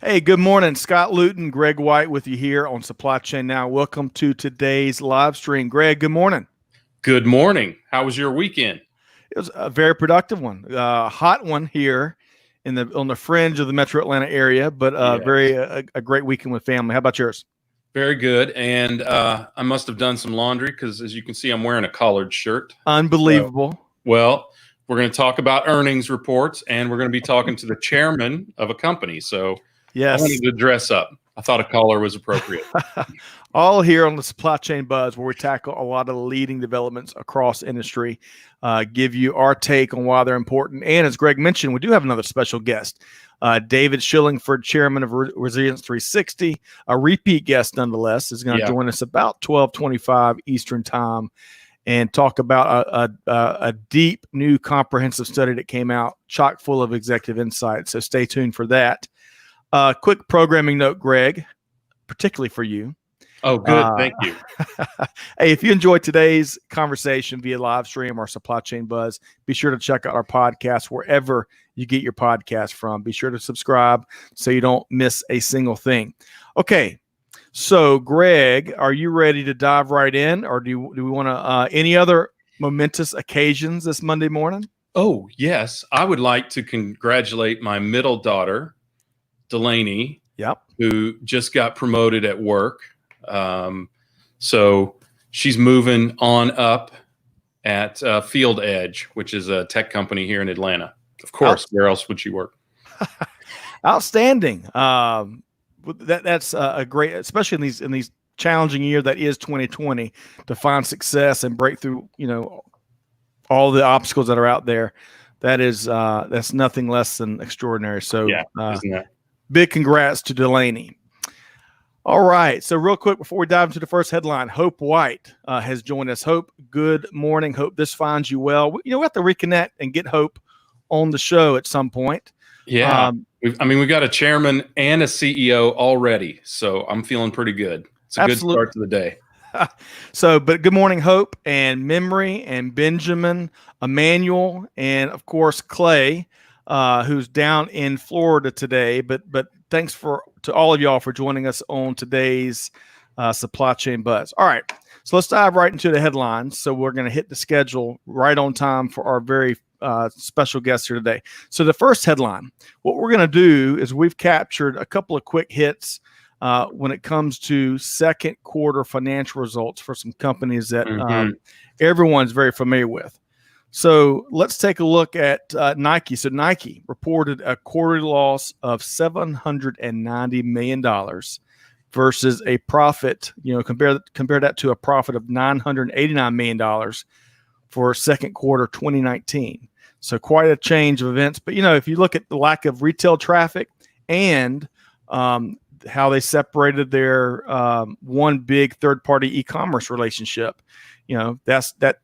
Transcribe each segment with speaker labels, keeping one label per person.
Speaker 1: Hey, good morning. Scott Luton, Greg White with you here on Supply Chain Now. Welcome to today's live stream. Greg, good morning.
Speaker 2: Good morning. How was your weekend?
Speaker 1: It was a very productive one, hot one here on the fringe of the Metro Atlanta area, but
Speaker 2: Yes.
Speaker 1: a great weekend with family. How about yours?
Speaker 2: Very good. And I must have done some laundry because, as you can see, I'm wearing a collared shirt.
Speaker 1: Unbelievable.
Speaker 2: Well, we're going to talk about earnings reports, and we're going to be talking to the chairman of a company. So
Speaker 1: Yes.
Speaker 2: I wanted to dress up. I thought a collar was appropriate.
Speaker 1: All here on the Supply Chain Buzz, where we tackle a lot of the leading developments across industry, give you our take on why they're important. And as Greg mentioned, we do have another special guest, David Shillingford, chairman of Resilience360, a repeat guest nonetheless, is going to join us about 12:25 Eastern time and talk about a deep, new, comprehensive study that came out, chock full of executive insights. So stay tuned for that. Quick programming note, Greg, particularly for you.
Speaker 2: Oh, good. Thank you.
Speaker 1: Hey, if you enjoyed today's conversation via live stream or Supply Chain Buzz, be sure to check out our podcast wherever you get your podcast from. Be sure to subscribe so you don't miss a single thing. Okay, so Greg, are you ready to dive right in, or do we want to any other momentous occasions this Monday morning?
Speaker 2: Oh, yes. I would like to congratulate my middle daughter, Delaney, who just got promoted at work. So she's moving on up at Field Edge, which is a tech company here in Atlanta. Of course, where else would she work?
Speaker 1: Outstanding. That's a great, especially in these challenging year that is 2020, to find success and break through, all the obstacles that are out there. That's nothing less than extraordinary. So
Speaker 2: isn't that?
Speaker 1: Big congrats to Delaney. All right. So real quick, before we dive into the first headline, Hope White has joined us. Hope, good morning. Hope this finds you well. We have to reconnect and get Hope on the show at some point.
Speaker 2: Yeah. We've got a chairman and a CEO already, so I'm feeling pretty good. It's a good start to the day.
Speaker 1: But good morning, Hope, and Memory, and Benjamin, Emmanuel, and of course Clay, who's down in Florida today. But thanks to all of y'all for joining us on today's Supply Chain Buzz. All right, so let's dive right into the headlines. So we're going to hit the schedule right on time for our very special guest here today. So the first headline, what we're going to do is we've captured a couple of quick hits when it comes to second quarter financial results for some companies that everyone's very familiar with. So let's take a look at Nike. So Nike reported a quarterly loss of $790 million versus a profit, compare that to a profit of $989 million for second quarter 2019. So quite a change of events. But, if you look at the lack of retail traffic and how they separated their one big third-party e-commerce relationship, that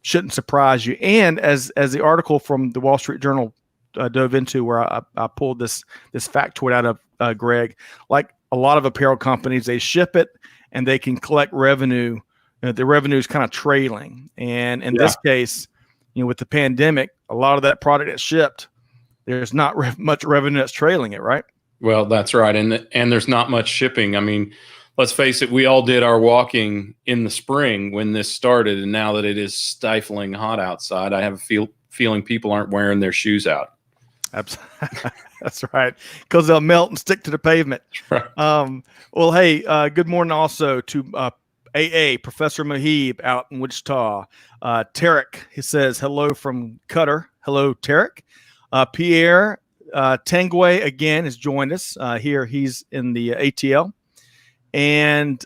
Speaker 1: shouldn't surprise you. And as the article from the Wall Street Journal dove into, where I pulled this factoid out of Greg, like a lot of apparel companies, they ship it and they can collect revenue. The revenue is kind of trailing. And in this case, with the pandemic, a lot of that product that's shipped, there's not much revenue that's trailing it, right?
Speaker 2: Well, that's right. And there's not much shipping. I mean, let's face it, we all did our walking in the spring when this started. And now that it is stifling hot outside, I have a feeling people aren't wearing their shoes out.
Speaker 1: That's right. Because they'll melt and stick to the pavement.
Speaker 2: Right.
Speaker 1: Well, hey, good morning also to AA, Professor Mahib out in Wichita. Tarek, he says, hello from Qatar. Hello, Tarek. Pierre Tanguay again has joined us here. He's in the ATL. And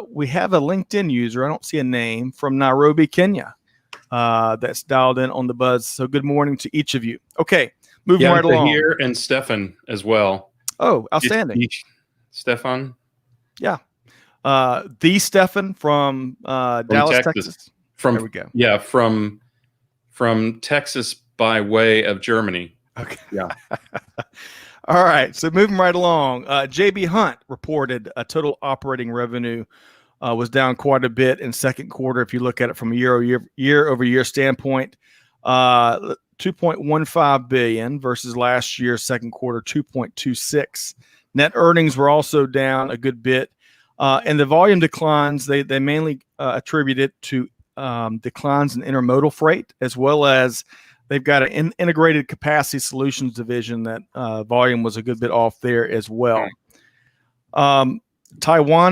Speaker 1: we have a LinkedIn user, I don't see a name, from Nairobi, Kenya, that's dialed in on the buzz. So good morning to each of you. Okay, moving right along.
Speaker 2: Here and Stefan as well.
Speaker 1: Oh, outstanding.
Speaker 2: Stefan?
Speaker 1: Yeah. The Stefan from Dallas, Texas.
Speaker 2: There
Speaker 1: we go.
Speaker 2: Yeah, from Texas by way of Germany.
Speaker 1: Okay.
Speaker 2: Yeah.
Speaker 1: All right. So moving right along, JB Hunt reported a total operating revenue was down quite a bit in second quarter. If you look at it from a year-over-year standpoint, $2.15 billion versus last year's second quarter, $2.26 Net earnings were also down a good bit. And the volume declines, they mainly attribute it to declines in intermodal freight, as well as they've got an integrated capacity solutions division that volume was a good bit off there as well. Taiwan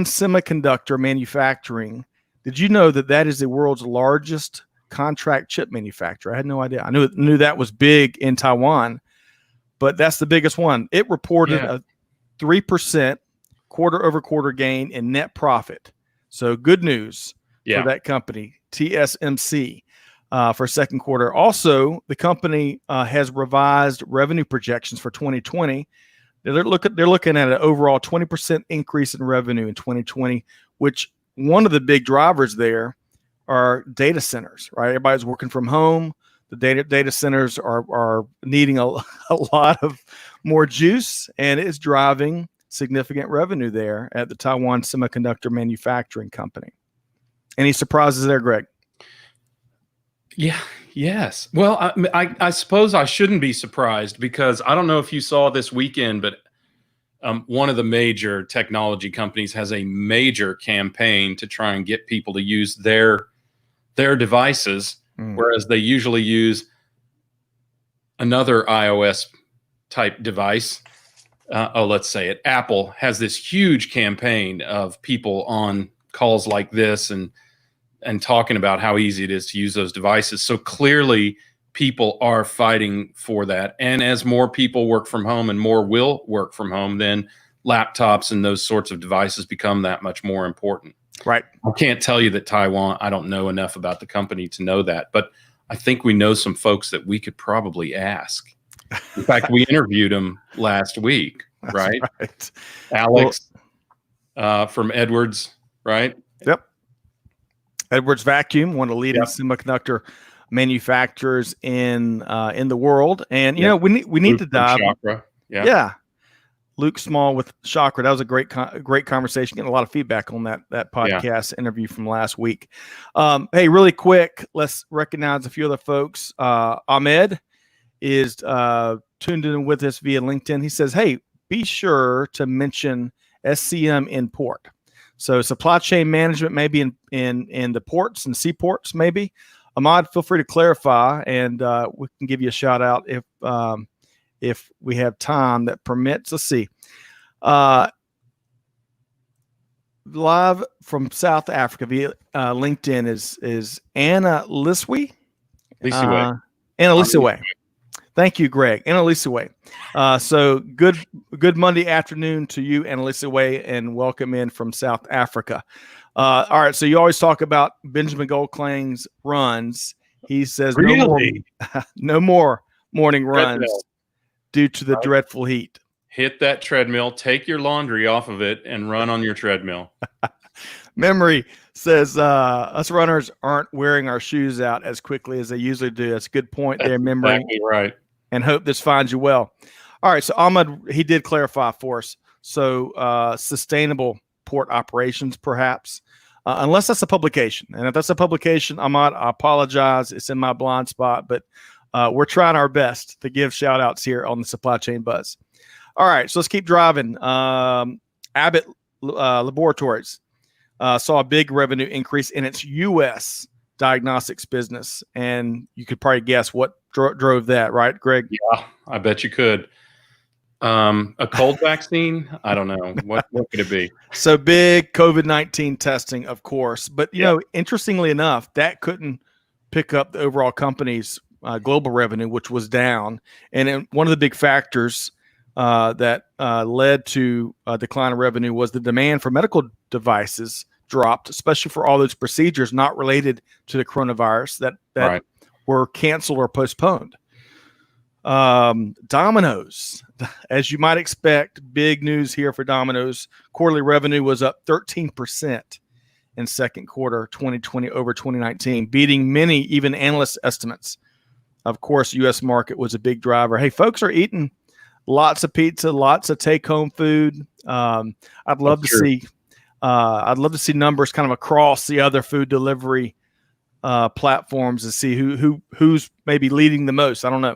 Speaker 1: Semiconductor Manufacturing. Did you know that is the world's largest contract chip manufacturer? I had no idea. I knew that was big in Taiwan, but that's the biggest one. It reported a 3% quarter-over-quarter gain in net profit. So good news for that company, TSMC, for second quarter. Also, the company has revised revenue projections for 2020. They're looking at an overall 20% increase in revenue in 2020, which one of the big drivers there are data centers, right? Everybody's working from home. The data centers are needing a lot of more juice, and it's driving significant revenue there at the Taiwan Semiconductor Manufacturing Company. Any surprises there, Greg?
Speaker 2: Yeah. Yes. Well, I suppose I shouldn't be surprised, because I don't know if you saw this weekend, but one of the major technology companies has a major campaign to try and get people to use their devices, whereas they usually use another iOS type device. Let's say it. Apple has this huge campaign of people on calls like this and talking about how easy it is to use those devices. So clearly people are fighting for that. And as more people work from home and more will work from home, then laptops and those sorts of devices become that much more important.
Speaker 1: Right.
Speaker 2: I can't tell you that Taiwan, I don't know enough about the company to know that, but I think we know some folks that we could probably ask. In fact, we interviewed them last week, right?
Speaker 1: Right.
Speaker 2: Alex from Edwards, right?
Speaker 1: Yep. Edwards Vacuum, one of the leading semiconductor manufacturers in the world, and you know we need to dive.
Speaker 2: Chakra.
Speaker 1: Luke Small with Chakra. That was a great conversation. Getting a lot of feedback on that podcast interview from last week. Hey, really quick, let's recognize a few other folks. Ahmed is tuned in with us via LinkedIn. He says, "Hey, be sure to mention SCM in port." So supply chain management, maybe in the ports and seaports, maybe. Ahmad, feel free to clarify, and we can give you a shout out if we have time that permits. Let's see. Live from South Africa via LinkedIn is Anna Liswe. Anna Liswe. Thank you, Greg. Annalisa Way. So good Monday afternoon to you, Annalisa Way, and welcome in from South Africa. All right. So you always talk about Benjamin Goldkling's runs. He says no more morning runs due to the dreadful heat.
Speaker 2: Hit that treadmill, take your laundry off of it, and run on your treadmill.
Speaker 1: Memory says us runners aren't wearing our shoes out as quickly as they usually do. That's a good point there, Memory.
Speaker 2: Exactly right.
Speaker 1: And hope this finds you well. All right, so Ahmed, he did clarify for us. So sustainable port operations, perhaps, unless that's a publication. And if that's a publication, Ahmed, I apologize. It's in my blind spot, but we're trying our best to give shout outs here on the Supply Chain Buzz. All right, so let's keep driving. Abbott Laboratories saw a big revenue increase in its U.S. diagnostics business. And you could probably guess what drove that, right, Greg?
Speaker 2: Yeah, I bet you could. A cold vaccine? I don't know. What could it be?
Speaker 1: So big COVID-19 testing, of course. But, you know, interestingly enough, that couldn't pick up the overall company's global revenue, which was down. And one of the big factors that led to a decline in revenue was the demand for medical devices dropped, especially for all those procedures not related to the coronavirus that were canceled or postponed. Domino's, as you might expect, big news here for Domino's. Quarterly revenue was up 13% in second quarter 2020 over 2019, beating many even analyst estimates. Of course, U.S. market was a big driver. Hey, folks are eating lots of pizza, lots of take-home food. I'd love to see numbers kind of across the other food delivery platforms to see who's maybe leading the most. I don't know.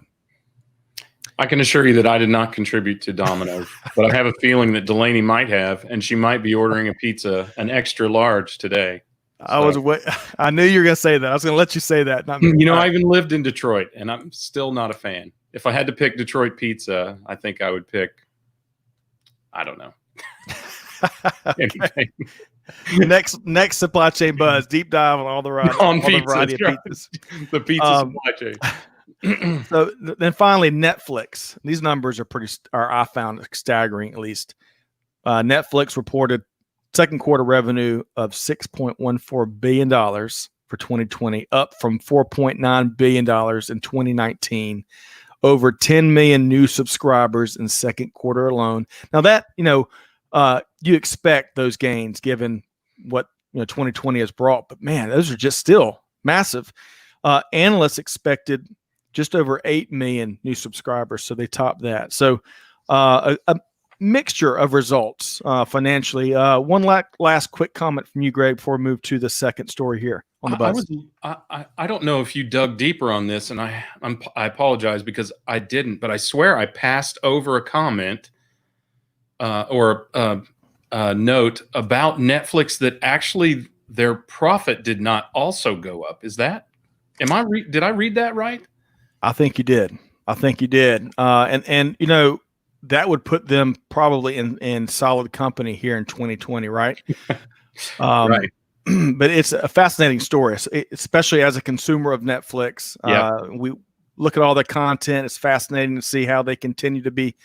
Speaker 2: I can assure you that I did not contribute to Domino's, but I have a feeling that Delaney might have, and she might be ordering a pizza, an extra large today.
Speaker 1: I knew you were going to say that. I was going to let you say that. Not me.
Speaker 2: You know, I even lived in Detroit, and I'm still not a fan. If I had to pick Detroit pizza, I think I would pick, I don't know.
Speaker 1: Okay. Next supply chain buzz, deep dive on all the variety of pizzas.
Speaker 2: The pizza supply chain.
Speaker 1: So then finally, Netflix. These numbers are I found staggering, at least. Netflix reported second quarter revenue of $6.14 billion for 2020, up from $4.9 billion in 2019. Over 10 million new subscribers in second quarter alone. Now that, you expect those gains given what 2020 has brought, but man, those are just still massive. Analysts expected just over 8 million new subscribers, so they topped that. So a mixture of results financially. One last quick comment from you, Greg, before we move to the second story here on the bus.
Speaker 2: I don't know if you dug deeper on this, and I apologize because I didn't, but I swear I passed over a comment or a note about Netflix that actually their profit did not also go up. Is that? Did I read that right?
Speaker 1: I think you did. And that would put them probably in solid company here in 2020, right?
Speaker 2: Right.
Speaker 1: But it's a fascinating story, especially as a consumer of Netflix. We look at all the content. It's fascinating to see how they continue to be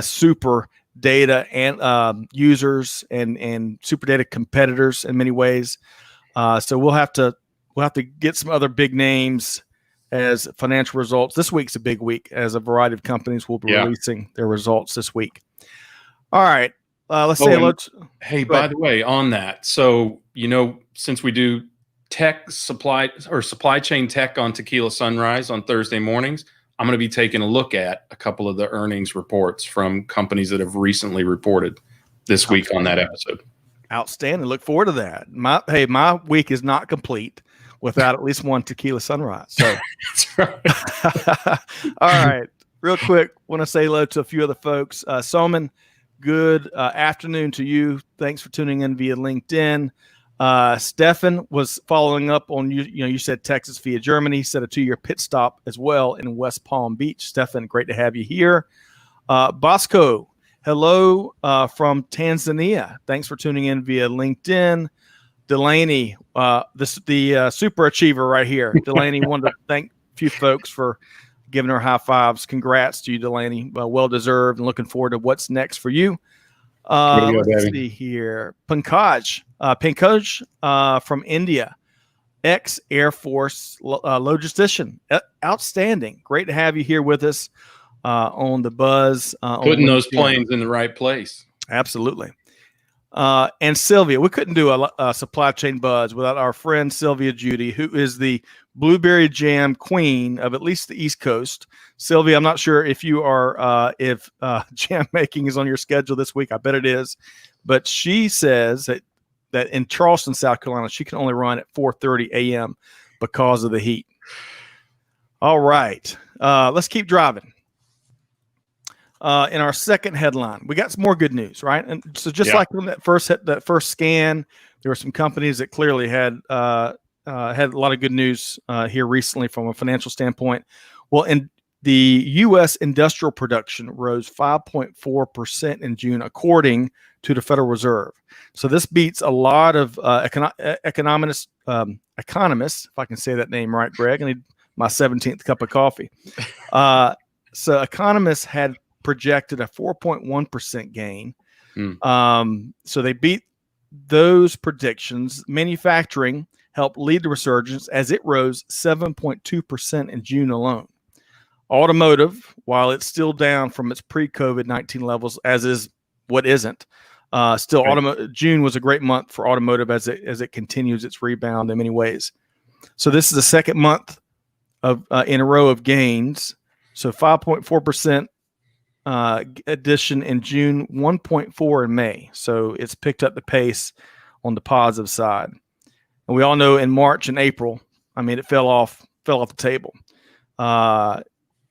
Speaker 1: super data and users and super data competitors in many ways. So we'll have to get some other big names as financial results. This week's a big week as a variety of companies will be releasing their results this week. All right. Let's say hello.
Speaker 2: Hey, by the way, on that, so since we do supply chain tech on Tequila Sunrise on Thursday mornings, I'm going to be taking a look at a couple of the earnings reports from companies that have recently reported this week on that episode. Outstanding.
Speaker 1: Look forward to that. My week is not complete without at least one Tequila Sunrise. So
Speaker 2: that's right.
Speaker 1: All right. Real quick, want to say hello to a few other folks. Soman, good afternoon to you. Thanks for tuning in via LinkedIn. Stefan was following up on you said Texas via Germany. He said a 2-year pit stop as well in West Palm Beach. Stefan, great to have you here. Bosco, hello from Tanzania. Thanks for tuning in via LinkedIn. Delaney, the super achiever right here. Delaney wanted to thank a few folks for giving her high fives. Congrats to you, Delaney. Well deserved, and looking forward to what's next for you. Let's see here. Pankaj from India, ex-Air Force logistician. Outstanding. Great to have you here with us on the buzz.
Speaker 2: Putting those planes in the right place.
Speaker 1: Absolutely. And Sylvia, we couldn't do a supply chain buzz without our friend Sylvia Judy, who is the blueberry jam queen of at least the East Coast. Sylvia, I'm not sure if you are if jam making is on your schedule this week. I bet it is, but she says that in Charleston, South Carolina, she can only run at 4:30 a.m. because of the heat. All right, let's keep driving. In our second headline, we got some more good news, right? And so just like on that first scan, there were some companies that clearly had a lot of good news here recently from a financial standpoint. Well, in the U.S. industrial production rose 5.4% in June, according to the Federal Reserve. So this beats a lot of economists, if I can say that name right, Greg. I need my 17th cup of coffee. So economists had projected a 4.1% gain. So they beat those predictions. Manufacturing helped lead the resurgence as it rose 7.2% in June alone. Automotive, while it's still down from its pre-COVID-19 levels, as is what isn't, still June was a great month for automotive as it continues its rebound in many ways. So this is the second month of in a row of gains. So 5.4% addition in June, 1.4 in May. So it's picked up the pace on the positive side. And we all know in March and April, it fell off the table.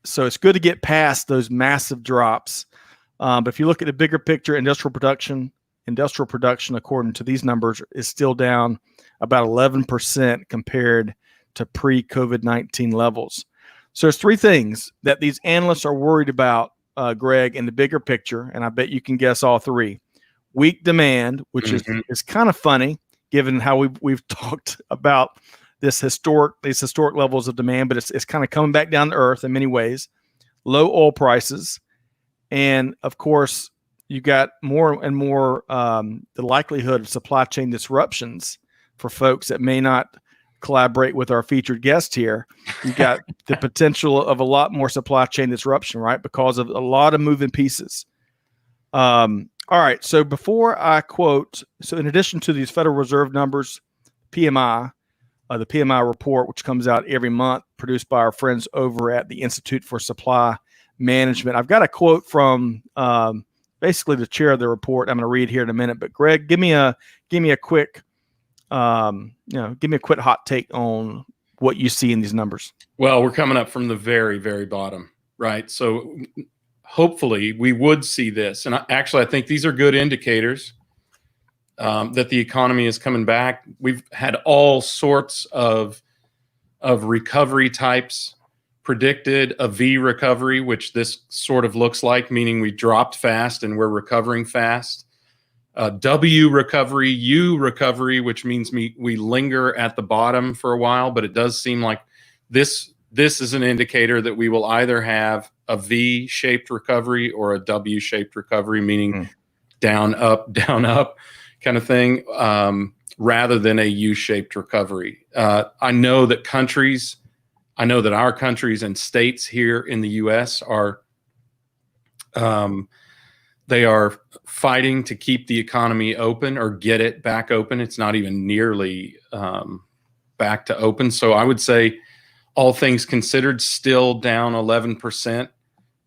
Speaker 1: So it's good to get past those massive drops. But if you look at the bigger picture, industrial production, according to these numbers, is still down about 11% compared to pre-COVID-19 levels. So there's three things that these analysts are worried about, Greg, in the bigger picture, and I bet you can guess all three. Weak demand, which is kind of funny given how we've talked about these historic levels of demand, but it's kind of coming back down to earth in many ways. Low oil prices, and of course, you got more and more the likelihood of supply chain disruptions for folks that may not collaborate with our featured guest here. You got the potential of a lot more supply chain disruption, right? Because of a lot of moving pieces. All right. So before I quote, so in addition to these Federal Reserve numbers, PMI, the PMI report, which comes out every month, produced by our friends over at the Institute for Supply Management, I've got a quote from basically the chair of the report. I'm going to read here in a minute. But Greg, give me a quick, give me a quick hot take on what you see in these numbers.
Speaker 2: Well, we're coming up from the very, very bottom, right? So hopefully we would see this. And I think these are good indicators that the economy is coming back. We've had all sorts of recovery types predicted, a V recovery, which this sort of looks like, meaning we dropped fast and we're recovering fast. W recovery, U recovery, which means we linger at the bottom for a while, but it does seem like this is an indicator that we will either have a V-shaped recovery or a W-shaped recovery, meaning down, up kind of thing, rather than a U-shaped recovery. I know that our countries and states here in the U.S. they are fighting to keep the economy open or get it back open. It's not even nearly back to open. So I would say, all things considered, still down 11%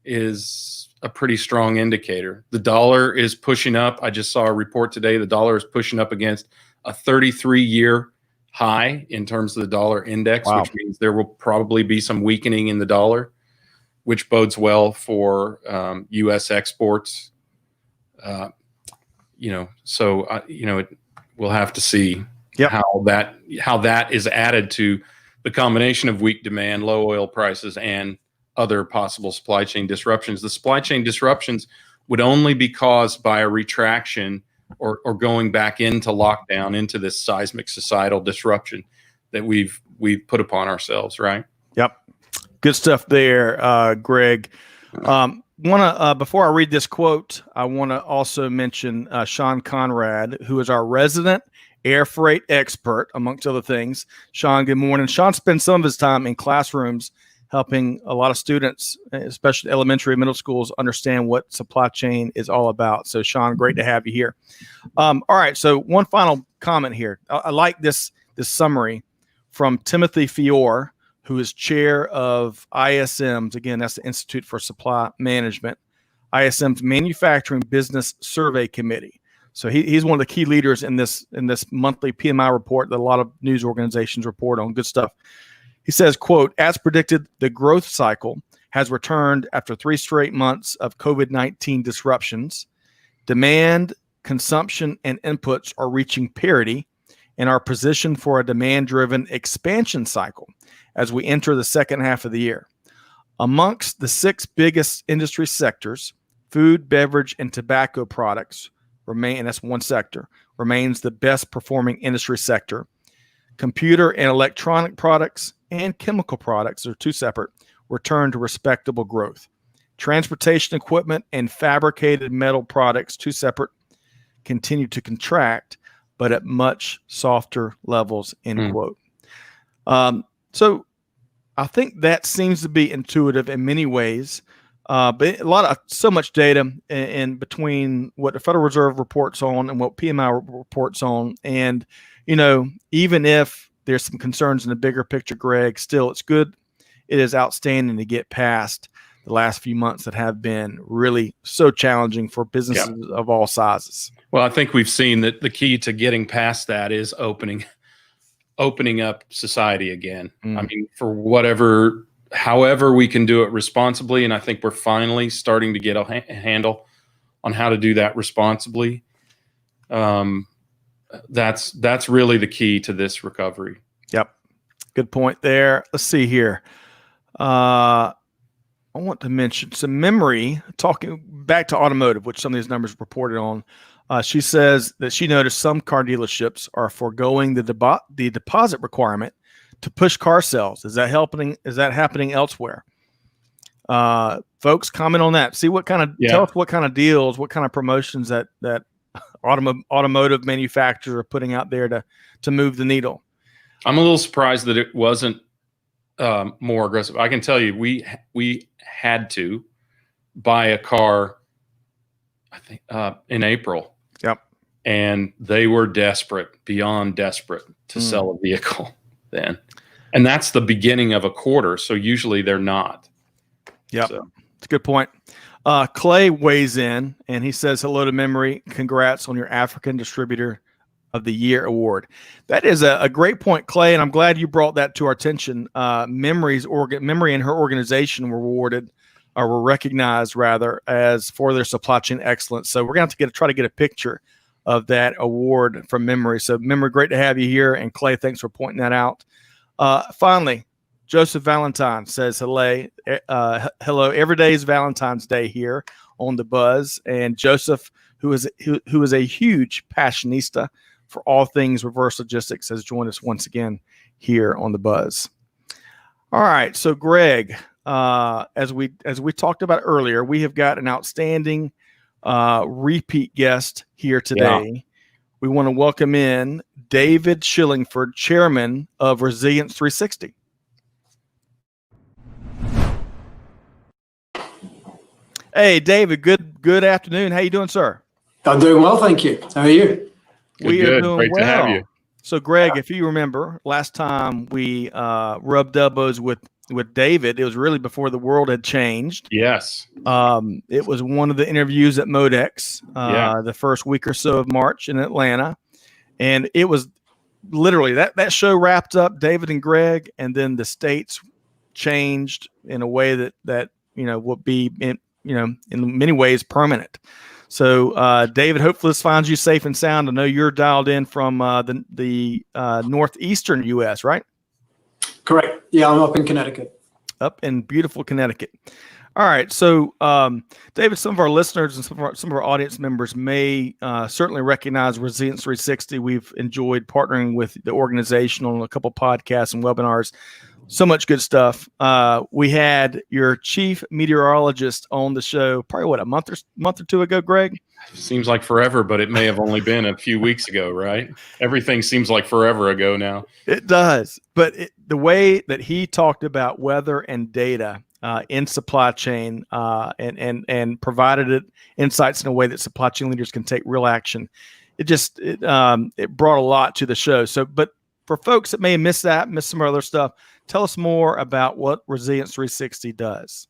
Speaker 2: is a pretty strong indicator. The dollar is pushing up. I just saw a report today. The dollar is pushing up against a 33-year high in terms of the dollar index, which means there will probably be some weakening in the dollar, which bodes well for U.S. exports. We'll have to see how that is added to the combination of weak demand, low oil prices, and other possible supply chain disruptions. The supply chain disruptions would only be caused by a retraction or going back into lockdown, into this seismic societal disruption that we've put upon ourselves, right?
Speaker 1: Yep. Good stuff there, Greg. Before I read this quote, I want to also mention Sean Conrad, who is our resident air freight expert, amongst other things. Sean, good morning. Sean spends some of his time in classrooms helping a lot of students, especially elementary and middle schools, understand what supply chain is all about. So, Sean, great to have you here. All right. So one final comment here. I like this summary from Timothy Fiore, who is chair of ISM's, again, that's the Institute for Supply Management, ISM's Manufacturing Business Survey Committee. So he's one of the key leaders in this monthly PMI report that a lot of news organizations report on. Good stuff. He says, quote, as predicted, the growth cycle has returned after 3 straight months of COVID-19 disruptions. Demand, consumption, and inputs are reaching parity and are positioned for a demand-driven expansion cycle as we enter the second half of the year. Amongst the 6 biggest industry sectors, food, beverage, and tobacco products remain, and that's one sector, remains the best performing industry sector. Computer and electronic products and chemical products, are 2 separate, return to respectable growth. Transportation equipment and fabricated metal products, 2 separate, continue to contract, but at much softer levels, end quote. So I think that seems to be intuitive in many ways. But so much data in between what the Federal Reserve reports on and what PMI reports on. And, even if there's some concerns in the bigger picture, Greg, still it's good. It is outstanding to get past the last few months that have been really so challenging for businesses of all sizes.
Speaker 2: Well, I think we've seen that the key to getting past that is opening up society again. I mean, for whatever however we can do it responsibly, and I think we're finally starting to get a handle on how to do that responsibly. That's really the key to this recovery.
Speaker 1: Yep. Good point there. Let's see here. I want to mention some memory, talking back to automotive, which some of these numbers reported on. She says that she noticed some car dealerships are foregoing the deposit requirement to push car sales. Is that happening elsewhere? Folks, comment on that. See what kind of tell us what kind of deals, what kind of promotions that automotive manufacturers are putting out there to move the needle. I'm
Speaker 2: a little surprised that it wasn't more aggressive. I can tell you, we had to buy a car, I think, in April.
Speaker 1: Yep.
Speaker 2: And they were beyond desperate to sell a vehicle then. And that's the beginning of a quarter. So usually they're not.
Speaker 1: Yep. So. It's a good point. Clay weighs in and he says, hello to Memory. Congrats on your African Distributor of the Year award. That is a great point, Clay. And I'm glad you brought that to our attention. Memory and her organization were recognized rather as for their supply chain excellence. So we're going to have to try to get a picture of that award from Memory. So Memory, great to have you here. And Clay, thanks for pointing that out. Finally, Joseph Valentine says, hello, every day is Valentine's Day here on The Buzz. And Joseph, who is a huge passionista for all things reverse logistics, has joined us once again here on The Buzz. All right, so Greg, as we talked about earlier, we have got an outstanding repeat guest here today. Yeah. We want to welcome in David Shillingford, chairman of Resilience360. Hey, David, good afternoon. How you doing, sir?
Speaker 3: I'm doing well, thank you. How are you?
Speaker 1: We are doing
Speaker 2: Great
Speaker 1: well.
Speaker 2: To have you.
Speaker 1: So, Greg, if you remember, last time we rubbed elbows with David, it was really before the world had changed.
Speaker 2: Yes.
Speaker 1: It was one of the interviews at Modex, the first week or so of March in Atlanta. And it was literally that show wrapped up, David and Greg, and then the states changed in a way that will be in many ways permanent. So, David, hopefully this finds you safe and sound. I know you're dialed in from the northeastern U.S., right?
Speaker 3: Correct. Yeah, I'm up in Connecticut.
Speaker 1: Up in beautiful Connecticut. All right. So, David, some of our listeners and some of our audience members may certainly recognize Resilience360. We've enjoyed partnering with the organization on a couple podcasts and webinars. So much good stuff. We had your chief meteorologist on the show probably a month or two ago, Greg?
Speaker 2: Seems like forever, but it may have only been a few weeks ago, right? Everything seems like forever ago now.
Speaker 1: It does. But the way that he talked about weather and data in supply chain and provided insights in a way that supply chain leaders can take real action, it brought a lot to the show. So, but for folks that may have missed some other stuff, tell us more about what Resilience360 does.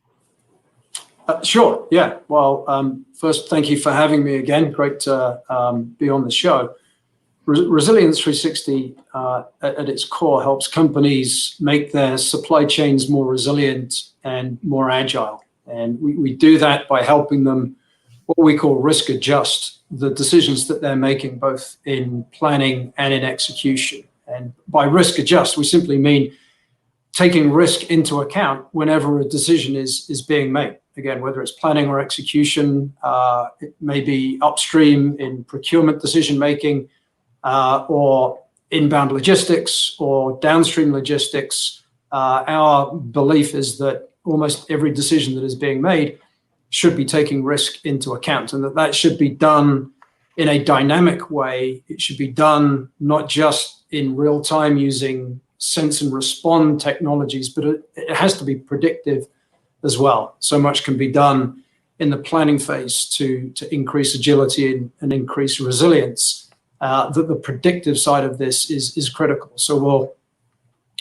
Speaker 3: Sure. Yeah. Well, first, thank you for having me again. Great to be on the show. Resilience360 at its core helps companies make their supply chains more resilient and more agile. And we do that by helping them what we call risk adjust the decisions that they're making, both in planning and in execution. And by risk adjust, we simply mean taking risk into account whenever a decision is being made. Again, whether it's planning or execution, it may be upstream in procurement decision-making or inbound logistics or downstream logistics. Our belief is that almost every decision that is being made should be taking risk into account, and that should be done in a dynamic way. It should be done not just in real time using sense and respond technologies, but it has to be predictive as well. So much can be done in the planning phase to increase agility and increase resilience, that the predictive side of this is critical. So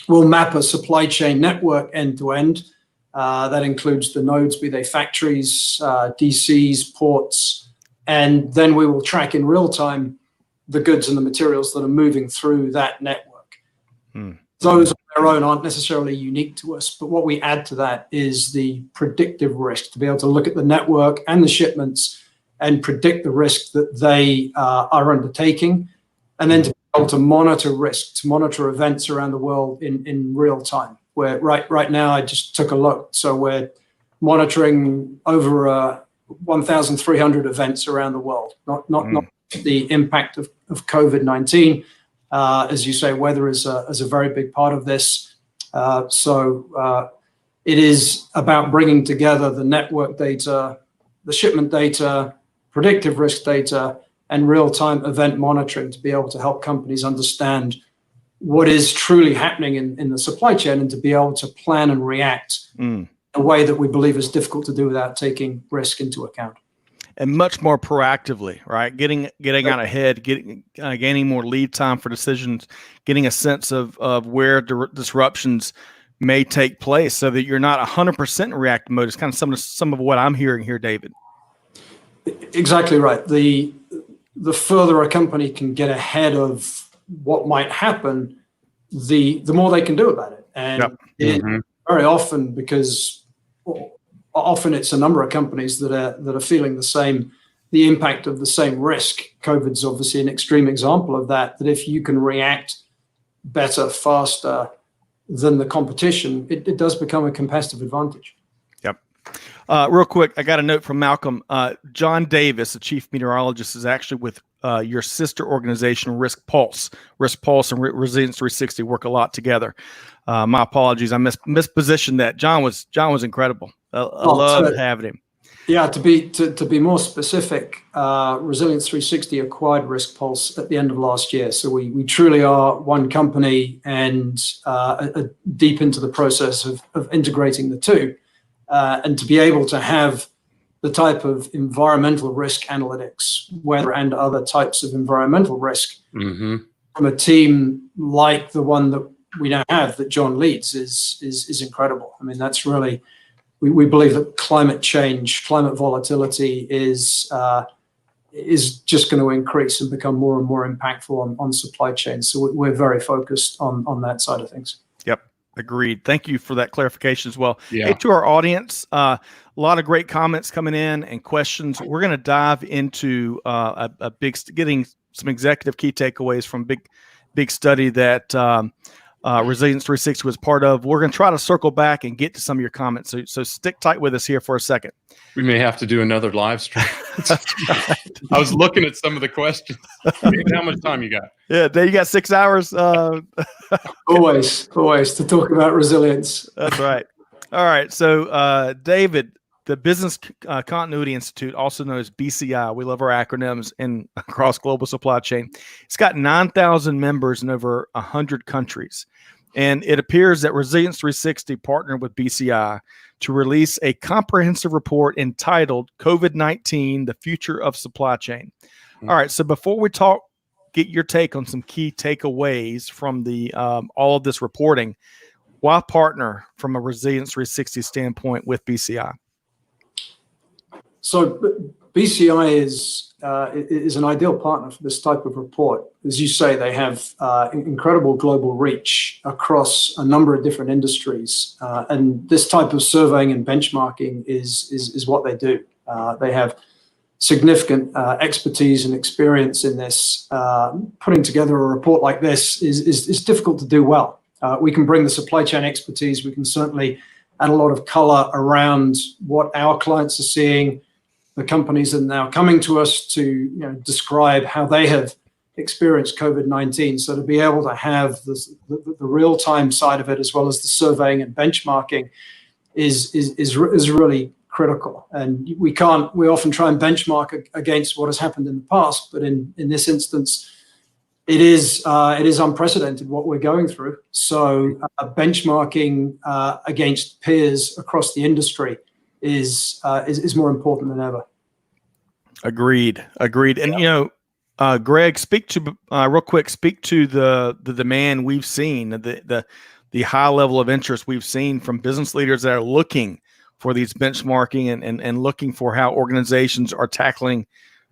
Speaker 3: we'll map a supply chain network end to end. That includes the nodes, be they factories, DCs, ports, and then we will track in real time the goods and the materials that are moving through that network. Those are their own aren't necessarily unique to us, but what we add to that is the predictive risk, to be able to look at the network and the shipments and predict the risk that they are undertaking, and then to be able to monitor risk, to monitor events around the world in real time. Where right now, I just took a look, so we're monitoring over 1,300 events around the world, not the impact of COVID-19. As you say, weather is a very big part of this. So it is about bringing together the network data, the shipment data, predictive risk data, and real-time event monitoring to be able to help companies understand what is truly happening in the supply chain, and to be able to plan and react in a way that we believe is difficult to do without taking risk into account.
Speaker 1: And much more proactively, right? Getting out ahead, gaining more lead time for decisions, getting a sense of where disruptions may take place, so that you're not 100% in reactive mode. It's kind of some of what I'm hearing here, David.
Speaker 3: Exactly right. The further a company can get ahead of what might happen, the more they can do about it. And very often, because often it's a number of companies that are feeling the impact of the same risk. COVID's obviously an extreme example of that. That if you can react better, faster than the competition, it does become a competitive advantage.
Speaker 1: Yep. Real quick, I got a note from Malcolm. John Davis, the chief meteorologist, is actually with your sister organization, Risk Pulse. Risk Pulse and Resilience360 work a lot together. My apologies, I mispositioned that. John was incredible. I loved having him.
Speaker 3: Yeah, to be more specific, Resilience360 acquired Risk Pulse at the end of last year. So we truly are one company, and deep into the process of integrating the two. And to be able to have the type of environmental risk analytics, weather and other types of environmental risk from a team like the one that we now have, that John leads, is incredible. I mean, that's really, we believe that climate change, climate volatility is just going to increase and become more and more impactful on supply chains. So we're very focused on that side of things. Yep.
Speaker 1: Agreed. Thank you for that clarification as well. Yeah. Hey, to our audience, a lot of great comments coming in and questions. We're going to dive into getting some executive key takeaways from big study that Resilience360 was part of. We're going to try to circle back and get to some of your comments. So stick tight with us here for a second.
Speaker 2: We may have to do another live stream. I was looking at some of the questions. How much time you got?
Speaker 1: Yeah, Dave, you got 6 hours.
Speaker 3: Always to talk about resilience.
Speaker 1: That's right. All right. So, David, the Business Continuity Institute, also known as BCI, we love our acronyms in across global supply chain. It's got 9,000 members in over 100 countries. And it appears that Resilience360 partnered with BCI to release a comprehensive report entitled COVID-19, The Future of Supply Chain. All right. So before we get your take on some key takeaways from the all of this reporting, why partner from a Resilience360 standpoint with BCI?
Speaker 3: So BCI is an ideal partner for this type of report. As you say, they have incredible global reach across a number of different industries, and this type of surveying and benchmarking is what they do. They have significant expertise and experience in this. Putting together a report like this is difficult to do well. We can bring the supply chain expertise. We can certainly add a lot of color around what our clients are seeing. The companies that are now coming to us to describe how they have experienced COVID-19. So to be able to have the real-time side of it, as well as the surveying and benchmarking, is really critical. And we often try and benchmark against what has happened in the past, but in this instance, it is unprecedented what we're going through. So benchmarking against peers across the industry is more important than ever.
Speaker 1: Agreed. And Greg, speak to the demand we've seen, the high level of interest we've seen from business leaders that are looking for these benchmarking and looking for how organizations are tackling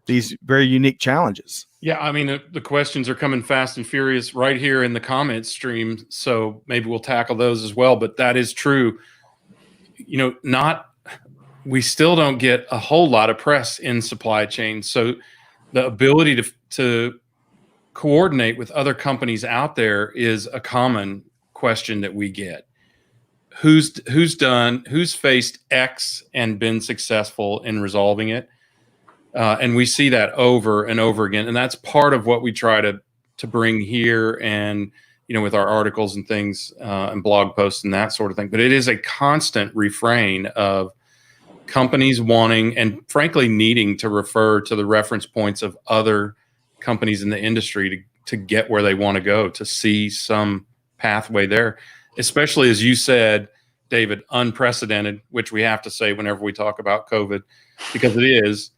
Speaker 1: these very unique challenges.
Speaker 2: Yeah, I mean, the questions are coming fast and furious right here in the comments stream, so maybe we'll tackle those as well. But that is true. We still don't get a whole lot of press in supply chain. So the ability to coordinate with other companies out there is a common question that we get. Who's faced X and been successful in resolving it? And we see that over and over again. And that's part of what we try to bring here and, with our articles and things and blog posts and that sort of thing. But it is a constant refrain of companies wanting and frankly needing to refer to the reference points of other companies in the industry to get where they want to go, to see some pathway there, especially as you said, David, unprecedented, which we have to say whenever we talk about COVID, because it is.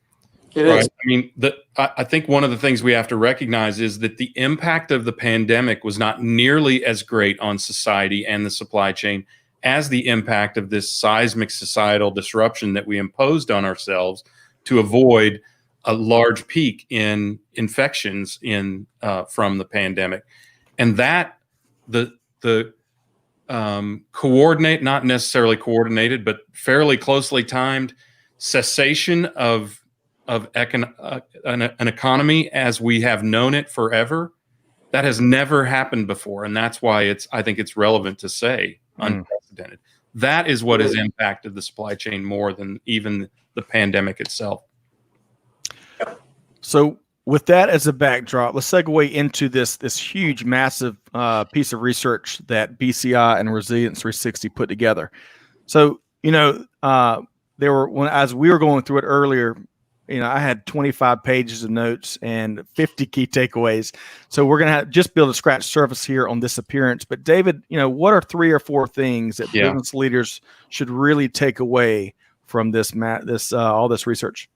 Speaker 3: It
Speaker 2: right?
Speaker 3: is.
Speaker 2: I mean, I think one of the things we have to recognize is that the impact of the pandemic was not nearly as great on society and the supply chain as the impact of this seismic societal disruption that we imposed on ourselves to avoid a large peak in infections from the pandemic. And that the not necessarily coordinated, but fairly closely timed cessation of an economy as we have known it forever, that has never happened before. And that's why I think it's relevant to say unprecedented. That is what has impacted the supply chain more than even the pandemic itself.
Speaker 1: So with that as a backdrop, let's segue into this huge, massive piece of research that BCI and Resilience360 put together. So, as we were going through it earlier, I had 25 pages of notes and 50 key takeaways. So we're going to just be able to scratch surface here on this appearance. But David, what are 3 or 4 things that business leaders should really take away from all this research?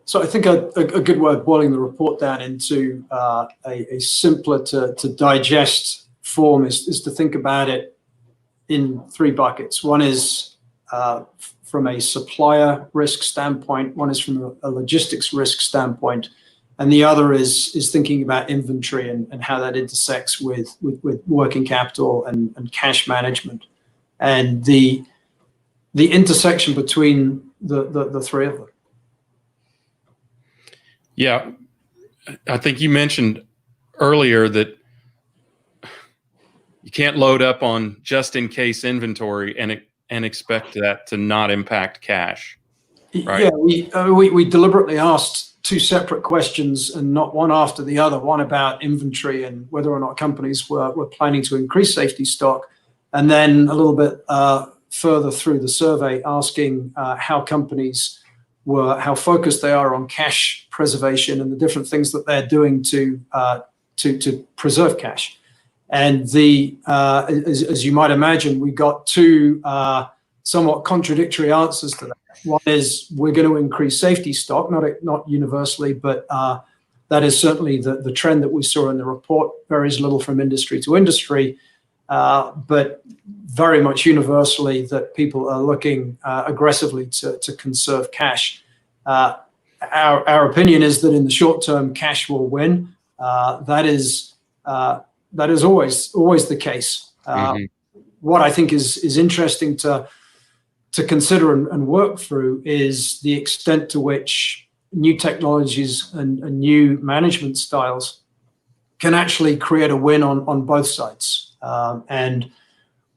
Speaker 3: So I think a good way of boiling the report down into a simpler to digest form is to think about it in 3 buckets. One is from a supplier risk standpoint, one is from a logistics risk standpoint, and the other is thinking about inventory and how that intersects with working capital and cash management, and the intersection between the 3 of them.
Speaker 2: Yeah, I think you mentioned earlier that you can't load up on just-in-case inventory and expect that to not impact cash, right?
Speaker 3: Yeah, we deliberately asked 2 separate questions and not one after the other, one about inventory and whether or not companies were planning to increase safety stock, and then a little bit further through the survey asking how companies how focused they are on cash preservation and the different things that they're doing to preserve cash. And as you might imagine, we got 2 somewhat contradictory answers to that. One is we're going to increase safety stock, not universally, but that is certainly the trend that we saw in the report. Varies a little from industry to industry, but very much universally that people are looking aggressively to conserve cash. Our opinion is that in the short term, cash will win. That is always the case. What I think is interesting to consider and work through is the extent to which new technologies and new management styles can actually create a win on both sides. And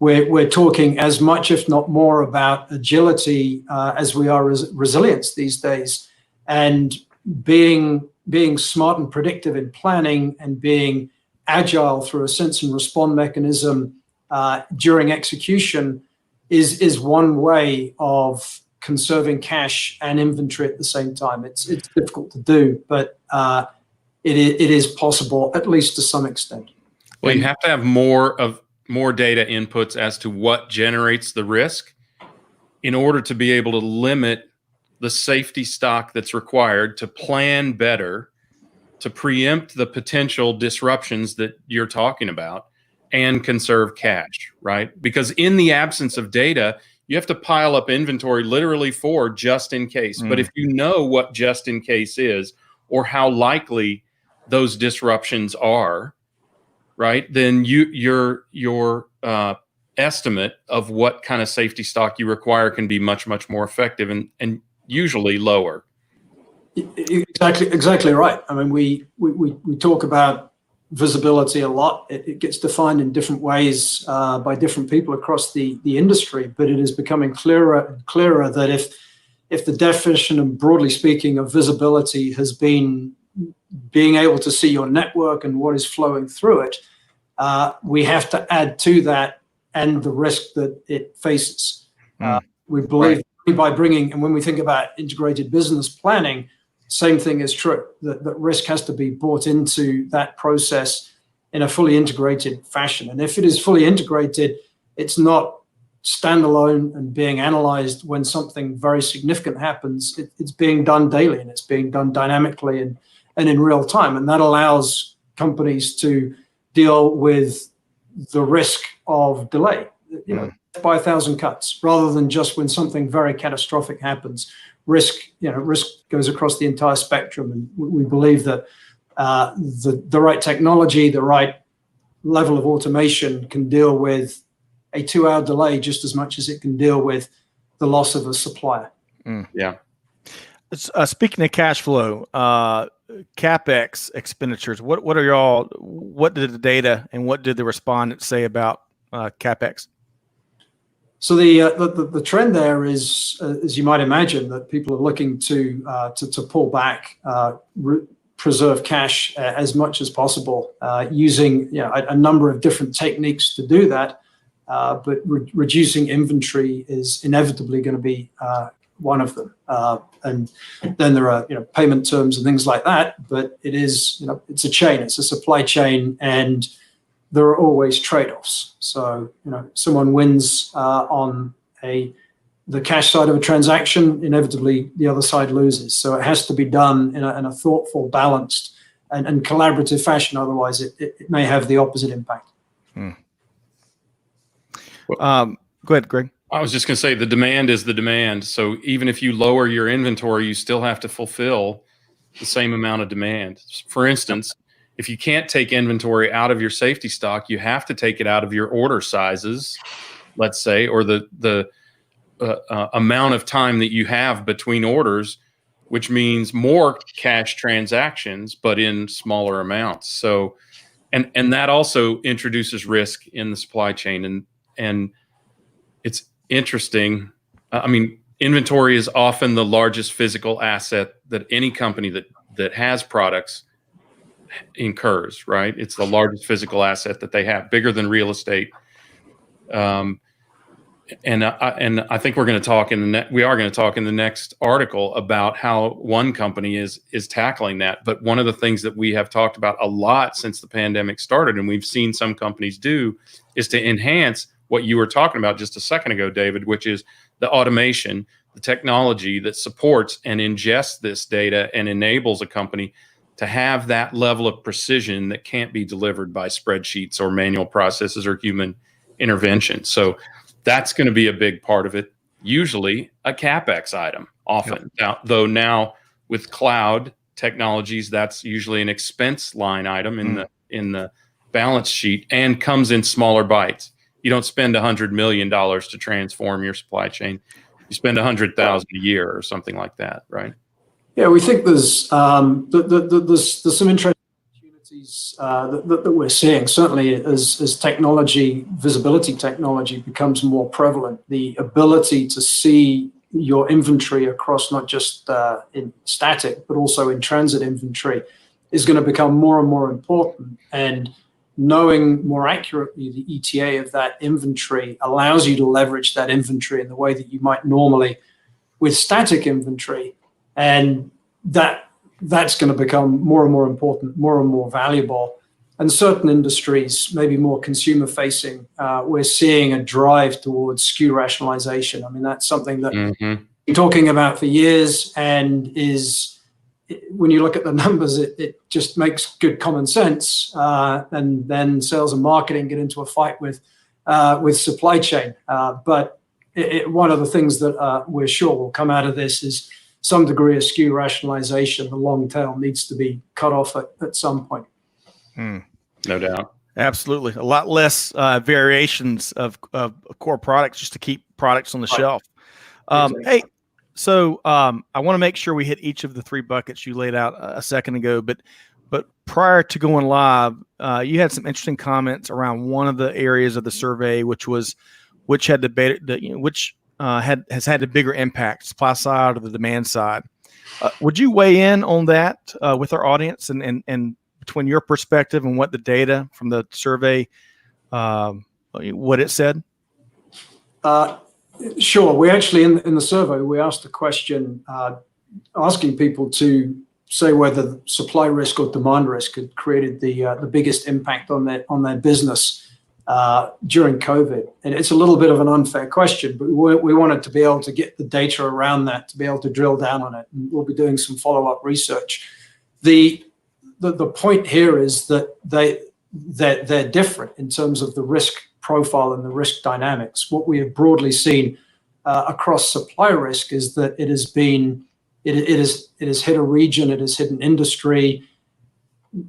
Speaker 3: we're talking as much, if not more, about agility as we are resilience these days, and being smart and predictive in planning and being agile through a sense and respond mechanism during execution is one way of conserving cash and inventory at the same time. It's difficult to do, but it is possible, at least to some extent.
Speaker 2: Well, you have to have more data inputs as to what generates the risk in order to be able to limit the safety stock that's required to plan better, to preempt the potential disruptions that you're talking about, and conserve cash, right? Because in the absence of data, you have to pile up inventory literally for just in case. But if you know what just in case is, or how likely those disruptions are, right, then your estimate of what kind of safety stock you require can be much, much more effective and usually lower.
Speaker 3: Exactly right. I mean, we talk about visibility a lot. It gets defined in different ways by different people across the industry, but it is becoming clearer and clearer that if the definition, and broadly speaking, of visibility has been being able to see your network and what is flowing through it, we have to add to that and the risk that it faces. We believe by bringing, and when we think about integrated business planning, same thing is true, that risk has to be brought into that process in a fully integrated fashion. And if it is fully integrated, it's not standalone and being analyzed when something very significant happens. It's being done daily, and it's being done dynamically and in real time. And that allows companies to deal with the risk of delay, by 1,000 cuts, rather than just when something very catastrophic happens. Risk goes across the entire spectrum, and we believe that the right technology, the right level of automation can deal with a 2-hour delay just as much as it can deal with the loss of a supplier.
Speaker 2: Yeah.
Speaker 1: Speaking of cash flow, Capex expenditures, what did the data and what did the respondents say about Capex?
Speaker 3: So the trend there is, as you might imagine, that people are looking to pull back, preserve cash as much as possible, using a number of different techniques to do that. But reducing inventory is inevitably going to be one of them. And then there are payment terms and things like that. But it is it's a chain, it's a supply chain, and there are always trade-offs. So someone wins on the cash side of a transaction, inevitably the other side loses. So it has to be done in a thoughtful, balanced, and collaborative fashion. Otherwise, it may have the opposite impact.
Speaker 1: Go ahead, Greg.
Speaker 2: I was just going to say the demand is the demand. So even if you lower your inventory, you still have to fulfill the same amount of demand. For instance, if you can't take inventory out of your safety stock, you have to take it out of your order sizes, let's say, or the amount of time that you have between orders, which means more cash transactions, but in smaller amounts. So, and that also introduces risk in the supply chain. And it's interesting. I mean, inventory is often the largest physical asset that any company that has products incurs, right? It's the largest physical asset that they have, bigger than real estate. And I think we're going to talk in the next article about how one company is tackling that. But one of the things that we have talked about a lot since the pandemic started, and we've seen some companies do, is to enhance what you were talking about just a second ago, David, which is the automation, the technology that supports and ingests this data and enables a company to have that level of precision that can't be delivered by spreadsheets or manual processes or human intervention. So that's going to be a big part of it. Usually a CapEx item, often. Yep. Now with cloud technologies, that's usually an expense line item in the balance sheet and comes in smaller bites. You don't spend $100 million to transform your supply chain. You spend $100,000 a year or something like that, right?
Speaker 3: Yeah, we think there's some interesting opportunities that we're seeing. Certainly, as technology, visibility technology becomes more prevalent, the ability to see your inventory across not just in static but also in transit inventory is going to become more and more important. And knowing more accurately the ETA of that inventory allows you to leverage that inventory in the way that you might normally with static inventory. And that's going to become more and more important, more and more valuable. And certain industries, maybe more consumer facing, we're seeing a drive towards SKU rationalization. I mean, that's something that we've been talking about for years, and when you look at the numbers, it just makes good common sense. And then sales and marketing get into a fight with supply chain. But one of the things that we're sure will come out of this is some degree of SKU rationalization. The long tail needs to be cut off at some point.
Speaker 2: No doubt.
Speaker 1: Absolutely. A lot less variations of core products just to keep products on the shelf.
Speaker 3: Exactly.
Speaker 1: Hey, so I want to make sure we hit each of the three buckets you laid out a second ago, but prior to going live, you had some interesting comments around one of the areas of the survey, which had has had a bigger impact, supply side or the demand side. Would you weigh in on that with our audience and between your perspective and what the data from the survey, what it said?
Speaker 3: Sure. We actually, in the survey, we asked a question asking people to say whether supply risk or demand risk had created the biggest impact on their business during COVID. And it's a little bit of an unfair question, but we wanted to be able to get the data around that, to be able to drill down on it. And we'll be doing some follow-up research. The point here is that they're different in terms of the risk profile and the risk dynamics. What we have broadly seen across supply risk is that it has hit a region, it has hit an industry.